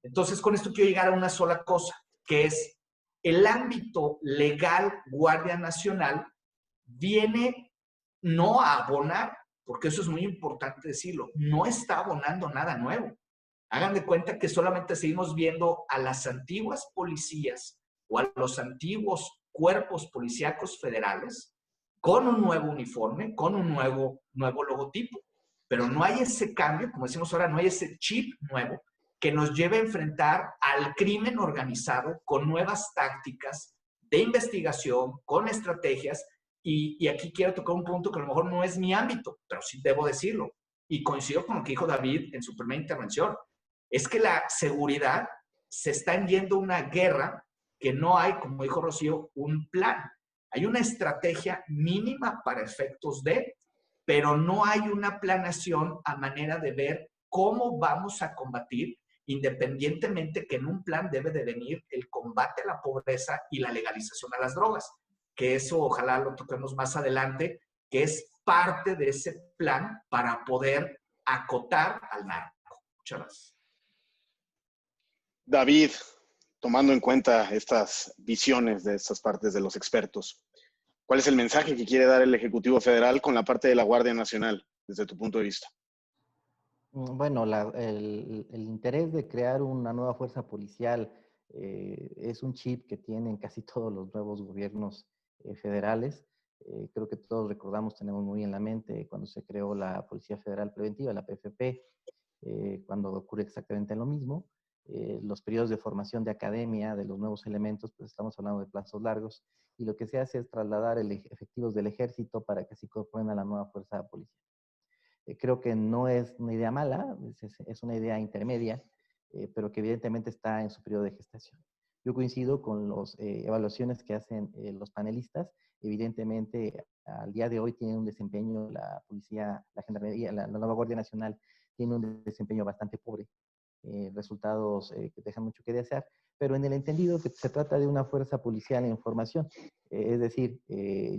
Entonces, con esto quiero llegar a una sola cosa, que es el ámbito legal Guardia Nacional viene no a abonar, porque eso es muy importante decirlo, no está abonando nada nuevo. Hagan de cuenta que solamente seguimos viendo a las antiguas policías o a los antiguos cuerpos policíacos federales con un nuevo uniforme, con un nuevo logotipo. Pero no hay ese cambio, como decimos ahora, no hay ese chip nuevo que nos lleve a enfrentar al crimen organizado con nuevas tácticas de investigación, con estrategias. Y aquí quiero tocar un punto que a lo mejor no es mi ámbito, pero sí debo decirlo. Y coincido con lo que dijo David en su primera intervención. Es que la seguridad se está yendo a una guerra que no hay, como dijo Rocío, un plan. Hay una estrategia mínima para efectos de, pero no hay una planeación a manera de ver cómo vamos a combatir, independientemente que en un plan debe de venir el combate a la pobreza y la legalización a las drogas, que eso ojalá lo toquemos más adelante, que es parte de ese plan para poder acotar al narco. Muchas gracias. David, tomando en cuenta estas visiones de estas partes de los expertos, ¿cuál es el mensaje que quiere dar el Ejecutivo Federal con la parte de la Guardia Nacional, desde tu punto de vista? Bueno, el interés de crear una nueva fuerza policial es un chip que tienen casi todos los nuevos gobiernos federales. Creo que todos recordamos, tenemos muy en la mente cuando se creó la Policía Federal Preventiva, la PFP, cuando ocurre exactamente lo mismo. Los periodos de formación de academia de los nuevos elementos, pues estamos hablando de plazos largos, y lo que se hace es trasladar efectivos del ejército para que se incorporen a la nueva fuerza policial. Creo que no es una idea mala, es una idea intermedia, pero que evidentemente está en su periodo de gestación. Yo coincido con las evaluaciones que hacen los panelistas. Evidentemente, al día de hoy tiene un desempeño, la policía, la gendarmería, la nueva Guardia Nacional tiene un desempeño bastante pobre. Resultados que dejan mucho que desear, pero en el entendido que se trata de una fuerza policial en formación. Es decir,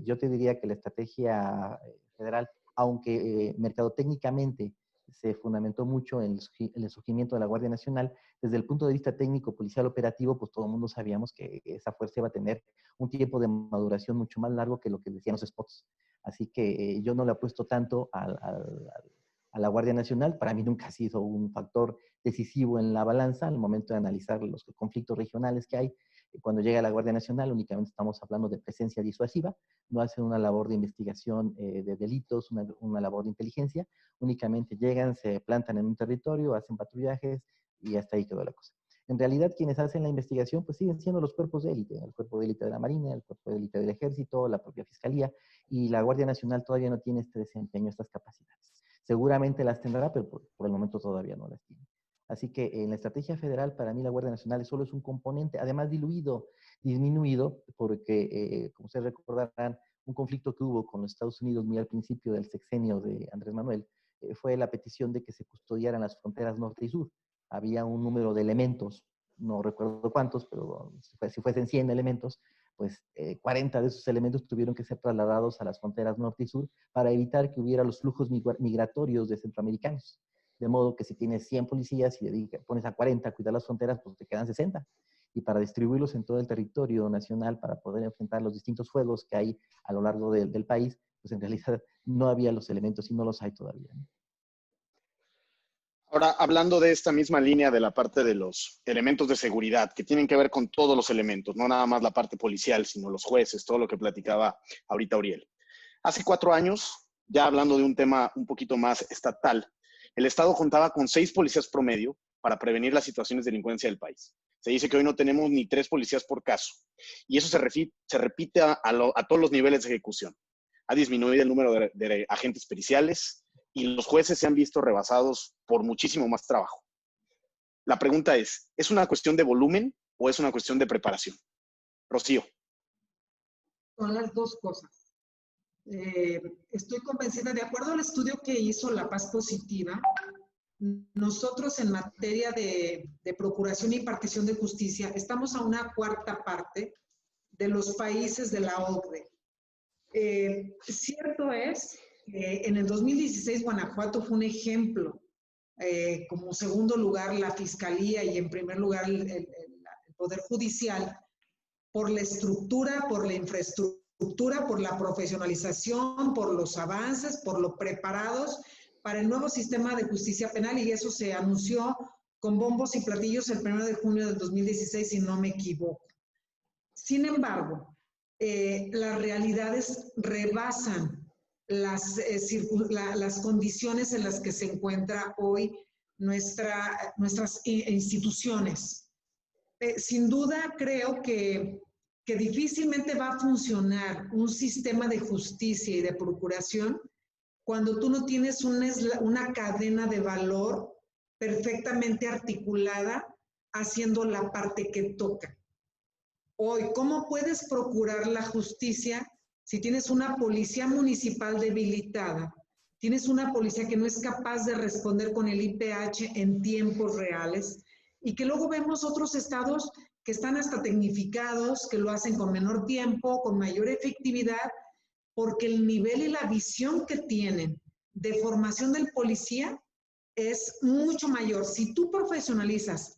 yo te diría que la estrategia federal, aunque mercadotécnicamente se fundamentó mucho en el surgimiento de la Guardia Nacional, desde el punto de vista técnico, policial, operativo, pues todo el mundo sabíamos que esa fuerza iba a tener un tiempo de maduración mucho más largo que lo que decían los spots. Así que yo no le apuesto tanto a la Guardia Nacional. Para mí nunca ha sido un factor decisivo en la balanza al momento de analizar los conflictos regionales que hay. Cuando llega la Guardia Nacional únicamente estamos hablando de presencia disuasiva, no hacen una labor de investigación de delitos, una labor de inteligencia, únicamente llegan, se plantan en un territorio, hacen patrullajes y hasta ahí quedó la cosa. En realidad, quienes hacen la investigación pues siguen siendo los cuerpos de élite, el cuerpo de élite de la Marina, el cuerpo de élite del Ejército, la propia Fiscalía, y la Guardia Nacional todavía no tiene este desempeño, estas capacidades. Seguramente las tendrá, pero por el momento todavía no las tiene. Así que en la estrategia federal, para mí la Guardia Nacional solo es un componente, además disminuido, porque, como ustedes recordarán, un conflicto que hubo con los Estados Unidos muy al principio del sexenio de Andrés Manuel, fue la petición de que se custodiaran las fronteras norte y sur. Había un número de elementos, no recuerdo cuántos, pero si fuesen 100 elementos, pues 40 de esos elementos tuvieron que ser trasladados a las fronteras norte y sur para evitar que hubiera los flujos migratorios de centroamericanos. De modo que si tienes 100 policías y pones a 40 a cuidar las fronteras, pues te quedan 60. Y para distribuirlos en todo el territorio nacional, para poder enfrentar los distintos fuegos que hay a lo largo del país, pues en realidad no había los elementos y no los hay todavía, ¿no? Ahora, hablando de esta misma línea de la parte de los elementos de seguridad, que tienen que ver con todos los elementos, no nada más la parte policial, sino los jueces, todo lo que platicaba ahorita Uriel. Hace 4 años, ya hablando de un tema un poquito más estatal, el Estado contaba con 6 policías promedio para prevenir las situaciones de delincuencia del país. Se dice que hoy no tenemos ni 3 policías por caso. Y eso se repite a todos los niveles de ejecución. Ha disminuido el número de agentes periciales, y los jueces se han visto rebasados por muchísimo más trabajo. La pregunta ¿es una cuestión de volumen o es una cuestión de preparación? Rocío. Son las dos cosas. Estoy convencida, de acuerdo al estudio que hizo La Paz Positiva, nosotros en materia de procuración y impartición de justicia estamos a una 4ª parte de los países de la OCDE. Cierto es en el 2016 Guanajuato fue un ejemplo, como segundo lugar la Fiscalía y en primer lugar el Poder Judicial, por la estructura, por la infraestructura, por la profesionalización, por los avances, por lo preparados para el nuevo sistema de justicia penal, y eso se anunció con bombos y platillos el 1 de junio del 2016, si no me equivoco. Sin embargo, las realidades rebasan las condiciones en las que se encuentra hoy nuestras instituciones. Sin duda creo que difícilmente va a funcionar un sistema de justicia y de procuración cuando tú no tienes una cadena de valor perfectamente articulada haciendo la parte que toca. Hoy, ¿cómo puedes procurar la justicia si tienes una policía municipal debilitada? Tienes una policía que no es capaz de responder con el IPH en tiempos reales y que luego vemos otros estados que están hasta tecnificados, que lo hacen con menor tiempo, con mayor efectividad, porque el nivel y la visión que tienen de formación del policía es mucho mayor. Si tú profesionalizas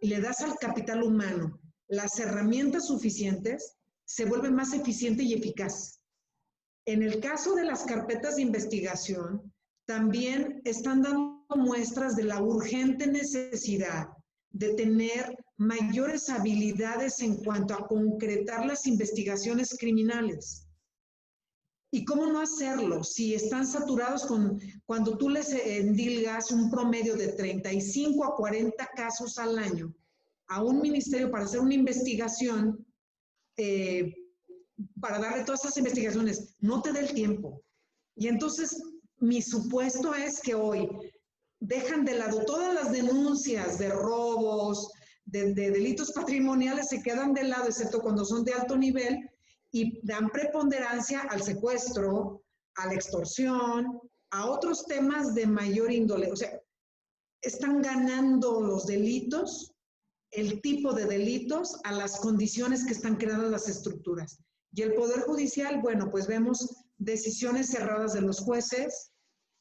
y le das al capital humano las herramientas suficientes, se vuelve más eficiente y eficaz. En el caso de las carpetas de investigación, también están dando muestras de la urgente necesidad de tener mayores habilidades en cuanto a concretar las investigaciones criminales. ¿Y cómo no hacerlo? Si están saturados cuando tú les endilgas un promedio de 35 a 40 casos al año a un ministerio para hacer una investigación, para darle todas esas investigaciones, no te da el tiempo. Y entonces, mi supuesto es que hoy dejan de lado todas las denuncias de robos, de delitos patrimoniales, se quedan de lado, excepto cuando son de alto nivel, y dan preponderancia al secuestro, a la extorsión, a otros temas de mayor índole. O sea, están ganando los delitos, el tipo de delitos, a las condiciones que están creando las estructuras. Y el Poder Judicial, bueno, pues vemos decisiones cerradas de los jueces,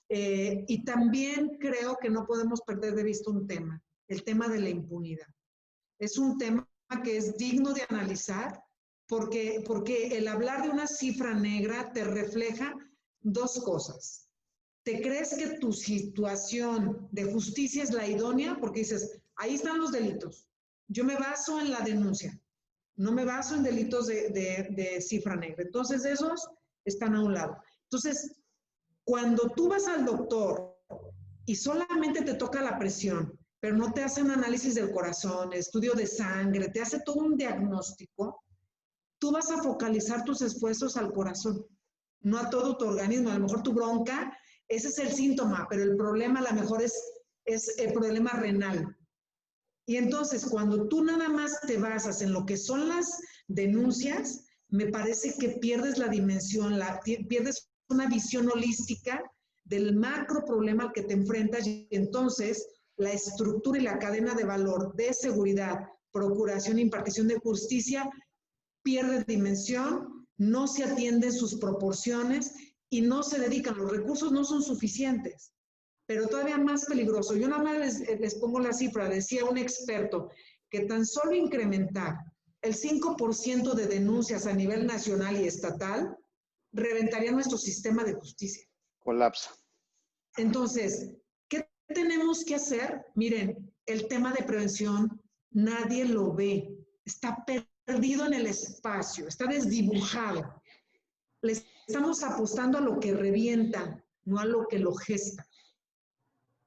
y también creo que no podemos perder de vista un tema, el tema de la impunidad. Es un tema que es digno de analizar, porque el hablar de una cifra negra te refleja dos cosas. ¿Te crees que tu situación de justicia es la idónea? Porque dices, ahí están los delitos. Yo me baso en la denuncia, no me baso en delitos de cifra negra. Entonces, esos están a un lado. Entonces, cuando tú vas al doctor y solamente te toca la presión, pero no te hacen análisis del corazón, estudio de sangre, te hace todo un diagnóstico, tú vas a focalizar tus esfuerzos al corazón, no a todo tu organismo. A lo mejor tu bronca, ese es el síntoma, pero el problema a lo mejor es el problema renal. Y entonces, cuando tú nada más te basas en lo que son las denuncias, me parece que pierdes la dimensión, pierdes una visión holística del macro problema al que te enfrentas y entonces la estructura y la cadena de valor de seguridad, procuración e impartición de justicia pierde dimensión, no se atienden sus proporciones y no se dedican, los recursos no son suficientes. Pero todavía más peligroso, yo nada más les pongo la cifra, decía un experto, que tan solo incrementar el 5% de denuncias a nivel nacional y estatal reventaría nuestro sistema de justicia. Colapsa. Entonces, ¿qué tenemos que hacer? Miren, el tema de prevención nadie lo ve, está perdido en el espacio, está desdibujado. Le estamos apostando a lo que revienta, no a lo que lo gesta.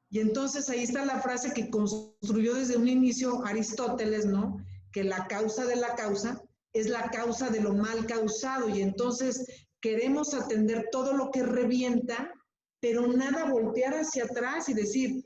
Y entonces ahí está la frase que construyó desde un inicio Aristóteles, ¿no? Que la causa de la causa es la causa de lo mal causado. Y entonces queremos atender todo lo que revienta, pero nada voltear hacia atrás y decir,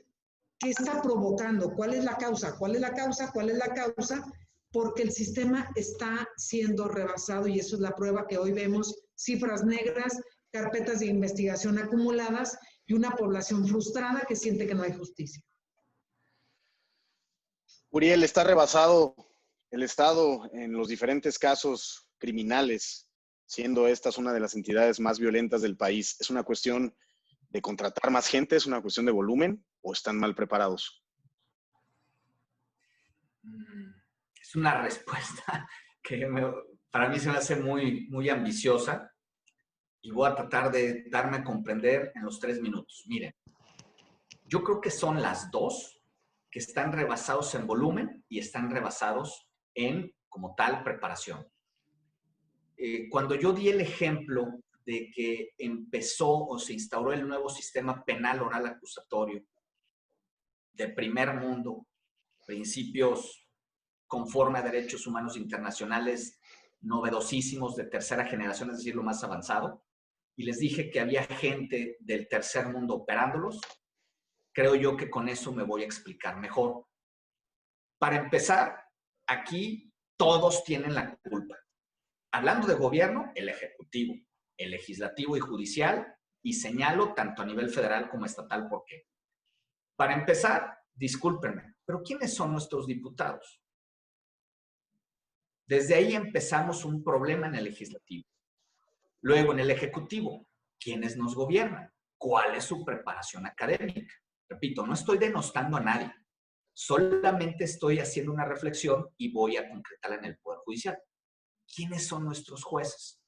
¿qué está provocando? ¿Cuál es la causa? ¿Cuál es la causa? ¿Cuál es la causa? Porque el sistema está siendo rebasado y eso es la prueba que hoy vemos, cifras negras, carpetas de investigación acumuladas y una población frustrada que siente que no hay justicia. Uriel, está rebasado el Estado en los diferentes casos criminales, siendo estas una de las entidades más violentas del país. ¿Es una cuestión de contratar más gente? ¿Es una cuestión de volumen? ¿O están mal preparados? Es una respuesta que para mí se me hace muy, muy ambiciosa y voy a tratar de darme a comprender en los 3 minutos. Miren, yo creo que son las dos que están rebasados en volumen y están rebasados en, como tal, preparación. Cuando yo di el ejemplo de que empezó o se instauró el nuevo sistema penal oral acusatorio de primer mundo, principios conforme a derechos humanos internacionales novedosísimos de tercera generación, es decir, lo más avanzado, y les dije que había gente del tercer mundo operándolos, creo yo que con eso me voy a explicar mejor. Para empezar, aquí todos tienen la culpa. Hablando de gobierno, el ejecutivo, el legislativo y judicial, y señalo tanto a nivel federal como estatal por qué. Para empezar, discúlpenme, pero ¿quiénes son nuestros diputados? Desde ahí empezamos un problema en el legislativo. Luego, en el ejecutivo, ¿quiénes nos gobiernan? ¿Cuál es su preparación académica? Repito, no estoy denostando a nadie. Solamente estoy haciendo una reflexión y voy a concretarla en el Poder Judicial. ¿Quiénes son nuestros jueces?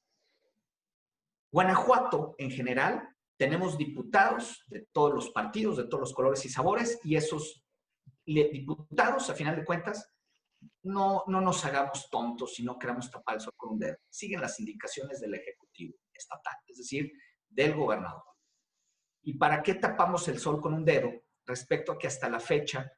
Guanajuato, en general, tenemos diputados de todos los partidos, de todos los colores y sabores, y esos diputados, a final de cuentas, no nos hagamos tontos y no queramos tapar el sol con un dedo. Siguen las indicaciones del Ejecutivo estatal, es decir, del gobernador. ¿Y para qué tapamos el sol con un dedo? Respecto a que hasta la fecha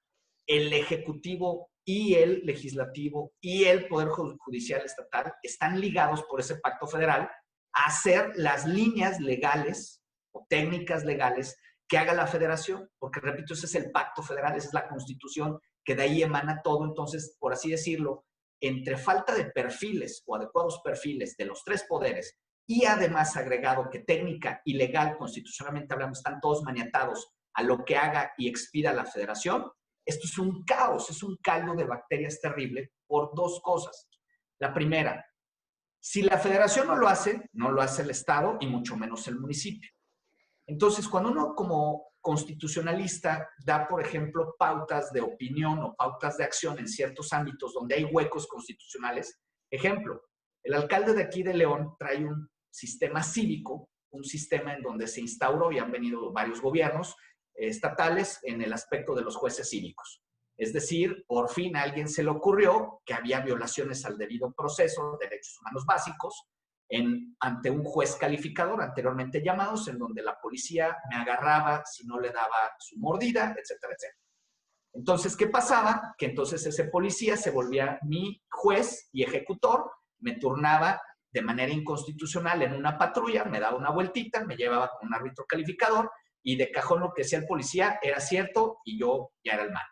el Ejecutivo y el Legislativo y el Poder Judicial estatal están ligados por ese pacto federal a hacer las líneas legales o técnicas legales que haga la federación, porque repito, ese es el pacto federal, esa es la Constitución, que de ahí emana todo. Entonces, por así decirlo, entre falta de perfiles o adecuados perfiles de los 3 poderes y además agregado que técnica y legal, constitucionalmente hablando, están todos maniatados a lo que haga y expida la federación, esto es un caos, es un caldo de bacterias terrible por 2 cosas. La primera, si la federación no lo hace el Estado y mucho menos el municipio. Entonces, cuando uno como constitucionalista da, por ejemplo, pautas de opinión o pautas de acción en ciertos ámbitos donde hay huecos constitucionales, ejemplo, el alcalde de aquí de León trae un sistema cívico, un sistema en donde se instauró y han venido varios gobiernos estatales en el aspecto de los jueces cívicos. Es decir, por fin a alguien se le ocurrió que había violaciones al debido proceso, derechos humanos básicos, ante un juez calificador, anteriormente llamados, en donde la policía me agarraba si no le daba su mordida, etcétera, etcétera. Entonces, ¿qué pasaba? Que entonces ese policía se volvía mi juez y ejecutor, me turnaba de manera inconstitucional en una patrulla, me daba una vueltita, me llevaba con un árbitro calificador y de cajón lo que decía el policía era cierto y yo ya era el malo.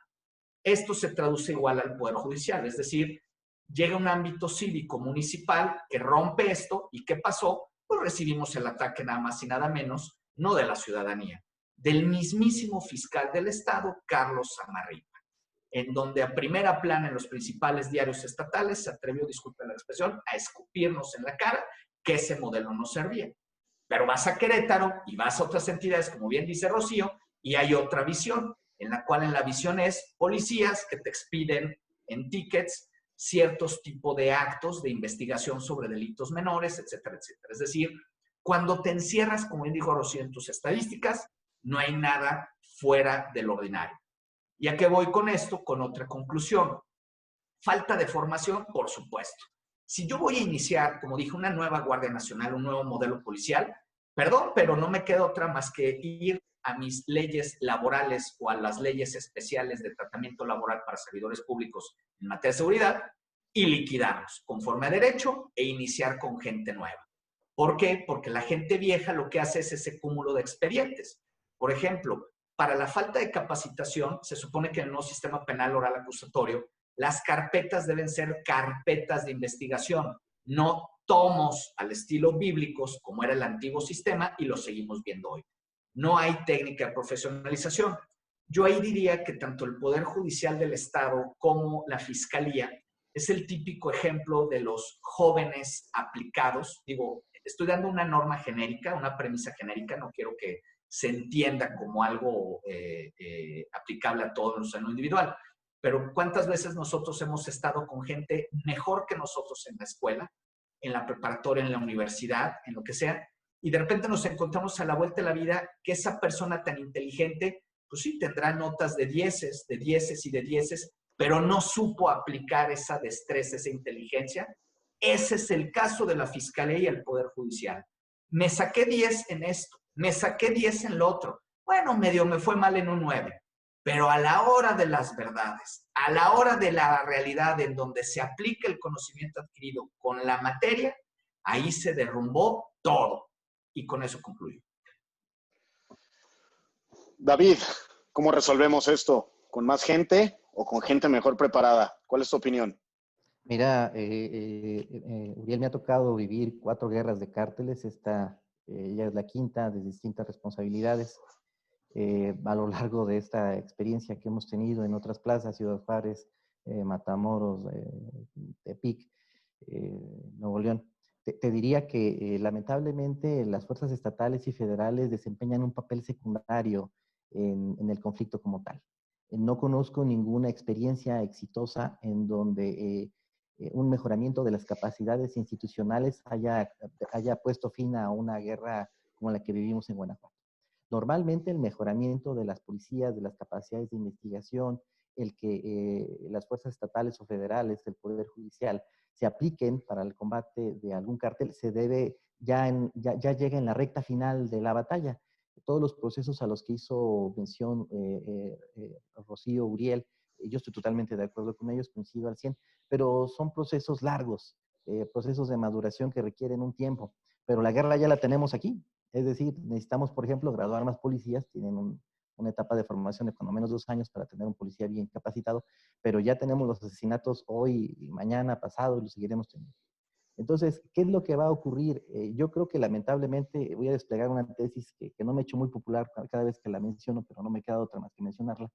Esto se traduce igual al Poder Judicial, es decir, llega un ámbito cívico municipal que rompe esto, ¿y qué pasó? Pues recibimos el ataque nada más y nada menos, no de la ciudadanía, del mismísimo fiscal del Estado, Carlos Zamarripa, en donde a primera plana en los principales diarios estatales se atrevió, disculpen la expresión, a escupirnos en la cara que ese modelo no servía. Pero vas a Querétaro y vas a otras entidades, como bien dice Rocío, y hay otra visión, en la cual en la visión es policías que te expiden en tickets ciertos tipos de actos de investigación sobre delitos menores, etcétera, etcétera. Es decir, cuando te encierras, como bien dijo Rocío, en tus estadísticas, no hay nada fuera del ordinario. ¿Y a qué voy con esto? Con otra conclusión. Falta de formación, por supuesto. Si yo voy a iniciar, como dije, una nueva Guardia Nacional, un nuevo modelo policial, perdón, pero no me queda otra más que ir a mis leyes laborales o a las leyes especiales de tratamiento laboral para servidores públicos en materia de seguridad y liquidarlos conforme a derecho e iniciar con gente nueva. ¿Por qué? Porque la gente vieja lo que hace es ese cúmulo de expedientes. Por ejemplo, para la falta de capacitación, se supone que en el nuevo sistema penal oral acusatorio, las carpetas deben ser carpetas de investigación, no tomos al estilo bíblicos, como era el antiguo sistema, y lo seguimos viendo hoy. No hay técnica de profesionalización. Yo ahí diría que tanto el Poder Judicial del Estado como la Fiscalía es el típico ejemplo de los jóvenes aplicados. Digo, estoy dando una norma genérica, una premisa genérica, no quiero que se entienda como algo aplicable a todos en lo individual. Pero ¿cuántas veces nosotros hemos estado con gente mejor que nosotros en la escuela, en la preparatoria, en la universidad, en lo que sea, y de repente nos encontramos a la vuelta de la vida que esa persona tan inteligente, pues sí, tendrá notas de dieces y de dieces, pero no supo aplicar esa destreza, esa inteligencia? Ese es el caso de la Fiscalía y el Poder Judicial. Me saqué 10 en esto, me saqué 10 en lo otro. Bueno, medio me fue mal en un 9. Pero a la hora de las verdades, a la hora de la realidad en donde se aplica el conocimiento adquirido con la materia, ahí se derrumbó todo. Y con eso concluyo. David, ¿cómo resolvemos esto? ¿Con más gente o con gente mejor preparada? ¿Cuál es tu opinión? Mira, Uriel, me ha tocado vivir 4 guerras de cárteles. Esta ya es la quinta, de distintas responsabilidades. A lo largo de esta experiencia que hemos tenido en otras plazas, Ciudad Juárez, Matamoros, Tepic, Nuevo León, te diría que lamentablemente las fuerzas estatales y federales desempeñan un papel secundario en el conflicto como tal. No conozco ninguna experiencia exitosa en donde un mejoramiento de las capacidades institucionales haya puesto fin a una guerra como la que vivimos en Guanajuato. Normalmente el mejoramiento de las policías, de las capacidades de investigación, el que las fuerzas estatales o federales, el Poder Judicial, se apliquen para el combate de algún cártel, se debe, ya llega en la recta final de la batalla. Todos los procesos a los que hizo mención Rocío, Uriel, yo estoy totalmente de acuerdo con ellos, coincido al 100, pero son procesos largos, procesos de maduración que requieren un tiempo, pero la guerra ya la tenemos aquí. Es decir, necesitamos, por ejemplo, graduar más policías, tienen una etapa de formación de cuando menos 2 años para tener un policía bien capacitado, pero ya tenemos los asesinatos hoy, y mañana, pasado, y los seguiremos teniendo. Entonces, ¿qué es lo que va a ocurrir? Yo creo que lamentablemente voy a desplegar una tesis que no me he hecho muy popular cada vez que la menciono, pero no me queda otra más que mencionarla.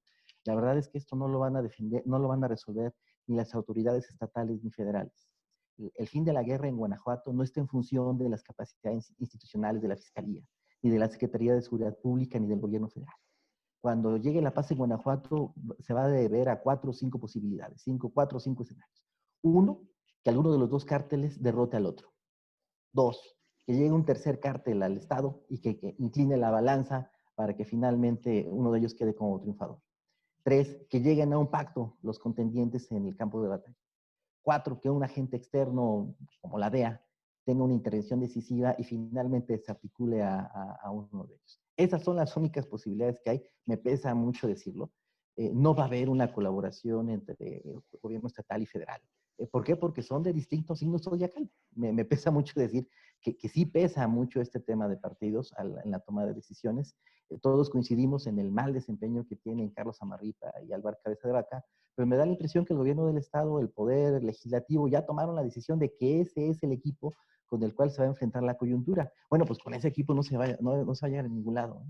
La verdad es que esto no lo van a defender, no lo van a resolver ni las autoridades estatales ni federales. El fin de la guerra en Guanajuato no está en función de las capacidades institucionales de la Fiscalía, ni de la Secretaría de Seguridad Pública, ni del gobierno federal. Cuando llegue la paz en Guanajuato, se va a deber a 4 o 5 posibilidades, 4 o 5 escenarios. 1, que alguno de los 2 cárteles derrote al otro. 2, que llegue un tercer cártel al Estado y que incline la balanza para que finalmente uno de ellos quede como triunfador. 3, que lleguen a un pacto los contendientes en el campo de batalla. 4, que un agente externo como la DEA tenga una intervención decisiva y finalmente se articule a uno de ellos. Esas son las únicas posibilidades que hay. Me pesa mucho decirlo. No va a haber una colaboración entre el gobierno estatal y federal. ¿Por qué? Porque son de distintos signos zodiacales. Me pesa mucho decir que sí pesa mucho este tema de partidos en la toma de decisiones. Todos coincidimos en el mal desempeño que tienen Carlos Zamarripa y Álvaro Cabeza de Vaca, pero me da la impresión que el gobierno del Estado, el poder legislativo, ya tomaron la decisión de que ese es el equipo con el cual se va a enfrentar la coyuntura. Bueno, pues con ese equipo no se va a llegar a ningún lado,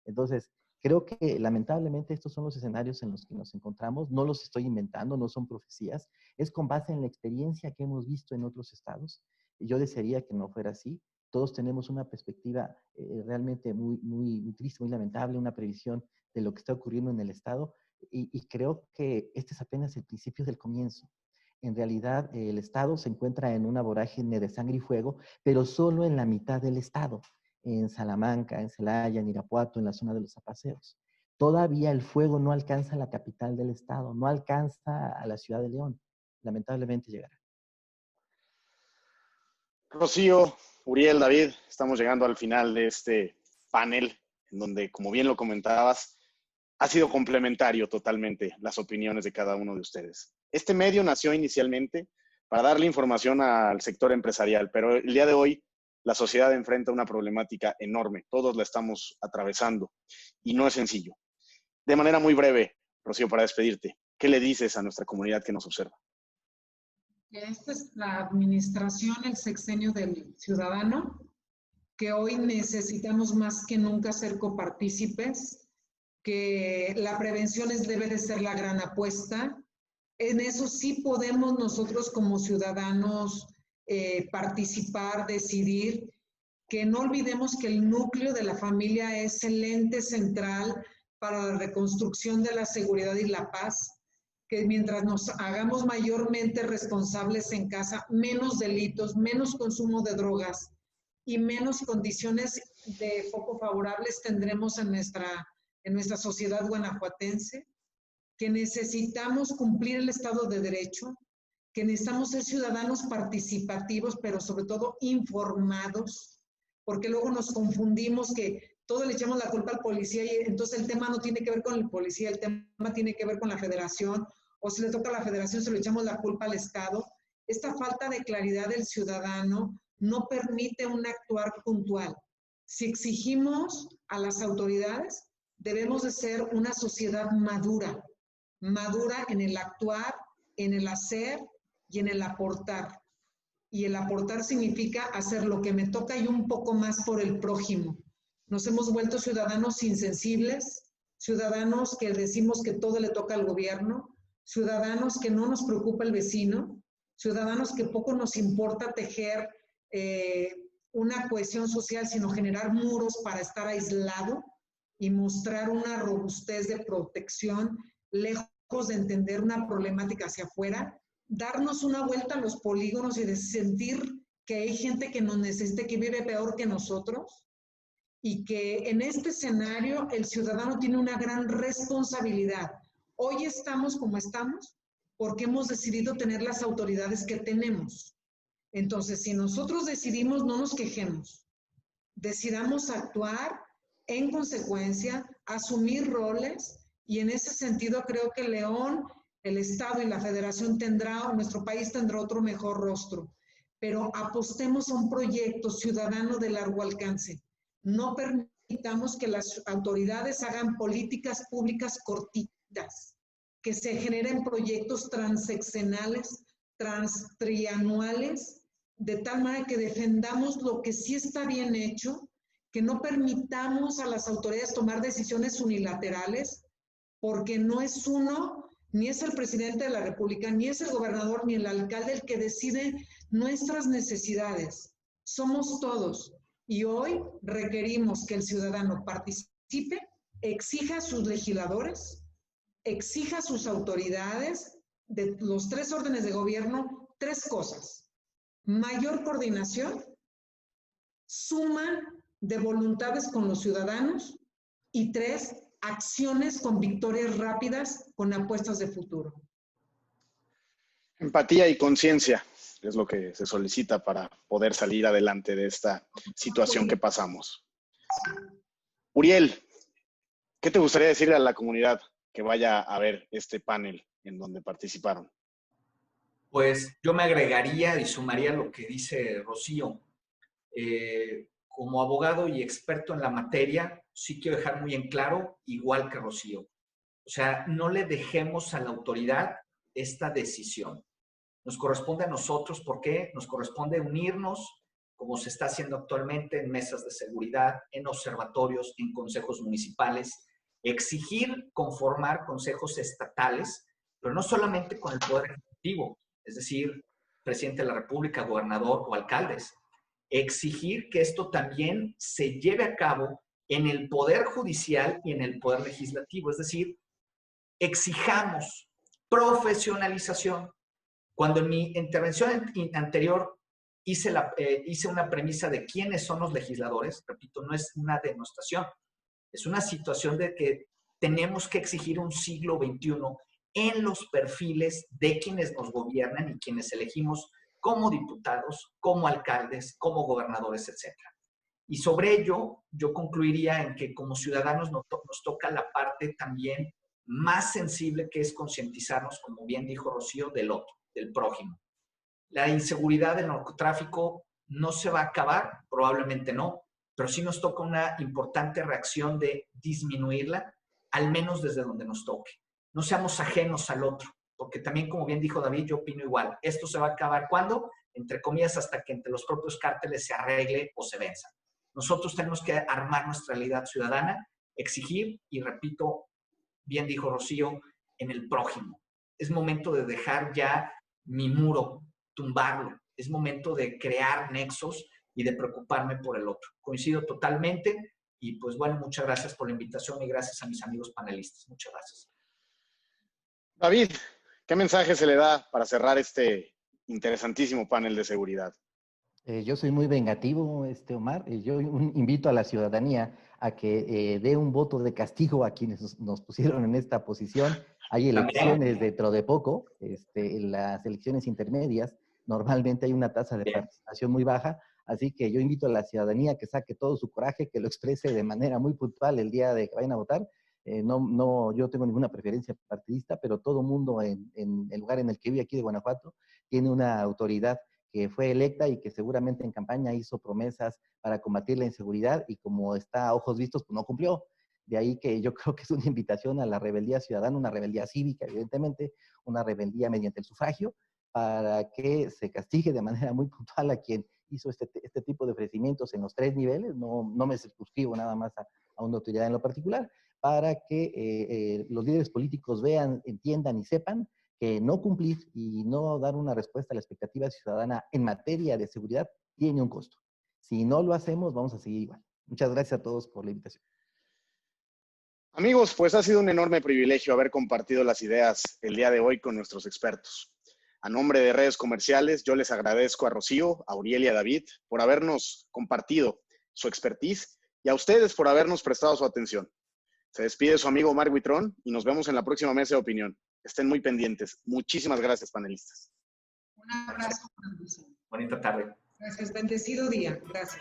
¿eh? Entonces, creo que lamentablemente estos son los escenarios en los que nos encontramos. No los estoy inventando, no son profecías. Es con base en la experiencia que hemos visto en otros estados. Y yo desearía que no fuera así. Todos tenemos una perspectiva realmente muy triste, muy lamentable, una previsión de lo que está ocurriendo en el estado. Y creo que este es apenas el principio del comienzo. En realidad, el estado se encuentra en una vorágine de sangre y fuego, pero solo en la mitad del estado. En Salamanca, en Celaya, en Irapuato, en la zona de los Apaseos. Todavía el fuego no alcanza la capital del estado, no alcanza a la ciudad de León. Lamentablemente llegará. Rocío, Uriel, David, estamos llegando al final de este panel, en donde, como bien lo comentabas, ha sido complementario totalmente las opiniones de cada uno de ustedes. Este medio nació inicialmente para darle información al sector empresarial, pero el día de hoy la sociedad enfrenta una problemática enorme. Todos la estamos atravesando y no es sencillo. De manera muy breve, Rocío, para despedirte, ¿qué le dices a nuestra comunidad que nos observa? Esta es la administración, el sexenio del ciudadano, que hoy necesitamos más que nunca ser copartícipes, que la prevención debe de ser la gran apuesta. En eso sí podemos nosotros como ciudadanos participar, decidir, que no olvidemos que el núcleo de la familia es el ente central para la reconstrucción de la seguridad y la paz, que mientras nos hagamos mayormente responsables en casa, menos delitos, menos consumo de drogas y menos condiciones de poco favorables tendremos en nuestra sociedad guanajuatense, que necesitamos cumplir el Estado de Derecho, que necesitamos ser ciudadanos participativos, pero sobre todo informados, porque luego nos confundimos que todo le echamos la culpa al policía y entonces el tema no tiene que ver con el policía, el tema tiene que ver con la federación, o si le toca a la federación se le echamos la culpa al Estado. Esta falta de claridad del ciudadano no permite un actuar puntual. Si exigimos a las autoridades, debemos de ser una sociedad madura, madura en el actuar, en el hacer y en el aportar. Y el aportar significa hacer lo que me toca y un poco más por el prójimo. Nos hemos vuelto ciudadanos insensibles, ciudadanos que decimos que todo le toca al gobierno, ciudadanos que no nos preocupa el vecino, ciudadanos que poco nos importa tejer una cohesión social, sino generar muros para estar aislado y mostrar una robustez de protección, lejos de entender una problemática hacia afuera, darnos una vuelta a los polígonos y de sentir que hay gente que nos necesita, que vive peor que nosotros, y que en este escenario el ciudadano tiene una gran responsabilidad. Hoy estamos como estamos porque hemos decidido tener las autoridades que tenemos. Entonces, si nosotros decidimos, no nos quejemos. Decidamos actuar en consecuencia, asumir roles, y en ese sentido creo que León, el Estado y la Federación nuestro país tendrá otro mejor rostro. Pero apostemos a un proyecto ciudadano de largo alcance. No permitamos que las autoridades hagan políticas públicas cortitas, que se generen proyectos transeccionales, transtrianuales, de tal manera que defendamos lo que sí está bien hecho, que no permitamos a las autoridades tomar decisiones unilaterales, porque no es uno, ni es el presidente de la República, ni es el gobernador, ni el alcalde el que decide nuestras necesidades. Somos todos. Y hoy requerimos que el ciudadano participe, exija a sus legisladores, exija a sus autoridades de los 3 órdenes de gobierno 3 cosas. Mayor coordinación, suma de voluntades con los ciudadanos y 3, acciones con victorias rápidas con apuestas de futuro. Empatía y conciencia es lo que se solicita para poder salir adelante de esta situación que pasamos. Uriel, ¿qué te gustaría decirle a la comunidad que vaya a ver este panel en donde participaron? Pues yo me agregaría y sumaría lo que dice Rocío. Como abogado y experto en la materia, sí quiero dejar muy en claro, igual que Rocío. O sea, no le dejemos a la autoridad esta decisión. Nos corresponde a nosotros, ¿por qué? Nos corresponde unirnos como se está haciendo actualmente en mesas de seguridad, en observatorios, en consejos municipales, exigir conformar consejos estatales, pero no solamente con el Poder Ejecutivo, es decir, presidente de la República, gobernador o alcaldes. Exigir que esto también se lleve a cabo en el Poder Judicial y en el Poder Legislativo, es decir, exijamos profesionalización. Cuando en mi intervención anterior hice una premisa de quiénes son los legisladores, repito, no es una denostación, es una situación de que tenemos que exigir un siglo XXI en los perfiles de quienes nos gobiernan y quienes elegimos como diputados, como alcaldes, como gobernadores, etc. Y sobre ello, yo concluiría en que como ciudadanos nos toca la parte también más sensible, que es concientizarnos, como bien dijo Rocío, del otro, del prójimo. La inseguridad del narcotráfico no se va a acabar, probablemente no, pero sí nos toca una importante reacción de disminuirla, al menos desde donde nos toque. No seamos ajenos al otro, porque también, como bien dijo David, yo opino igual. Esto se va a acabar, ¿cuándo? Entre comillas, hasta que entre los propios cárteles se arregle o se venza. Nosotros tenemos que armar nuestra realidad ciudadana, exigir, y repito, bien dijo Rocío, en el prójimo. Es momento de dejar ya mi muro, tumbarlo. Es momento de crear nexos y de preocuparme por el otro. Coincido totalmente y pues bueno, muchas gracias por la invitación y gracias a mis amigos panelistas. Muchas gracias. David, ¿qué mensaje se le da para cerrar este interesantísimo panel de seguridad? Yo soy muy vengativo, Omar. Yo invito a la ciudadanía a que dé un voto de castigo a quienes nos pusieron en esta posición. Hay elecciones dentro de poco, en las elecciones intermedias. Normalmente hay una tasa de participación muy baja, así que yo invito a la ciudadanía que saque todo su coraje, que lo exprese de manera muy puntual el día de que vayan a votar. No, yo tengo ninguna preferencia partidista, pero todo mundo en el lugar en el que vive aquí de Guanajuato tiene una autoridad que fue electa y que seguramente en campaña hizo promesas para combatir la inseguridad y como está a ojos vistos, pues no cumplió. De ahí que yo creo que es una invitación a la rebeldía ciudadana, una rebeldía cívica, evidentemente, una rebeldía mediante el sufragio, para que se castigue de manera muy puntual a quien hizo este tipo de ofrecimientos en los 3 niveles, no me circunscribo nada más a una autoridad en lo particular, para que los líderes políticos vean, entiendan y sepan que no cumplir y no dar una respuesta a la expectativa ciudadana en materia de seguridad tiene un costo. Si no lo hacemos, vamos a seguir igual. Muchas gracias a todos por la invitación. Amigos, pues ha sido un enorme privilegio haber compartido las ideas el día de hoy con nuestros expertos. A nombre de Redes Comerciales, yo les agradezco a Rocío, a Uriel y a David por habernos compartido su expertise y a ustedes por habernos prestado su atención. Se despide su amigo Omar Huitrón y nos vemos en la próxima mesa de opinión. Estén muy pendientes. Muchísimas gracias, panelistas. Un abrazo. Bonita tarde. Gracias. Bendecido día. Gracias.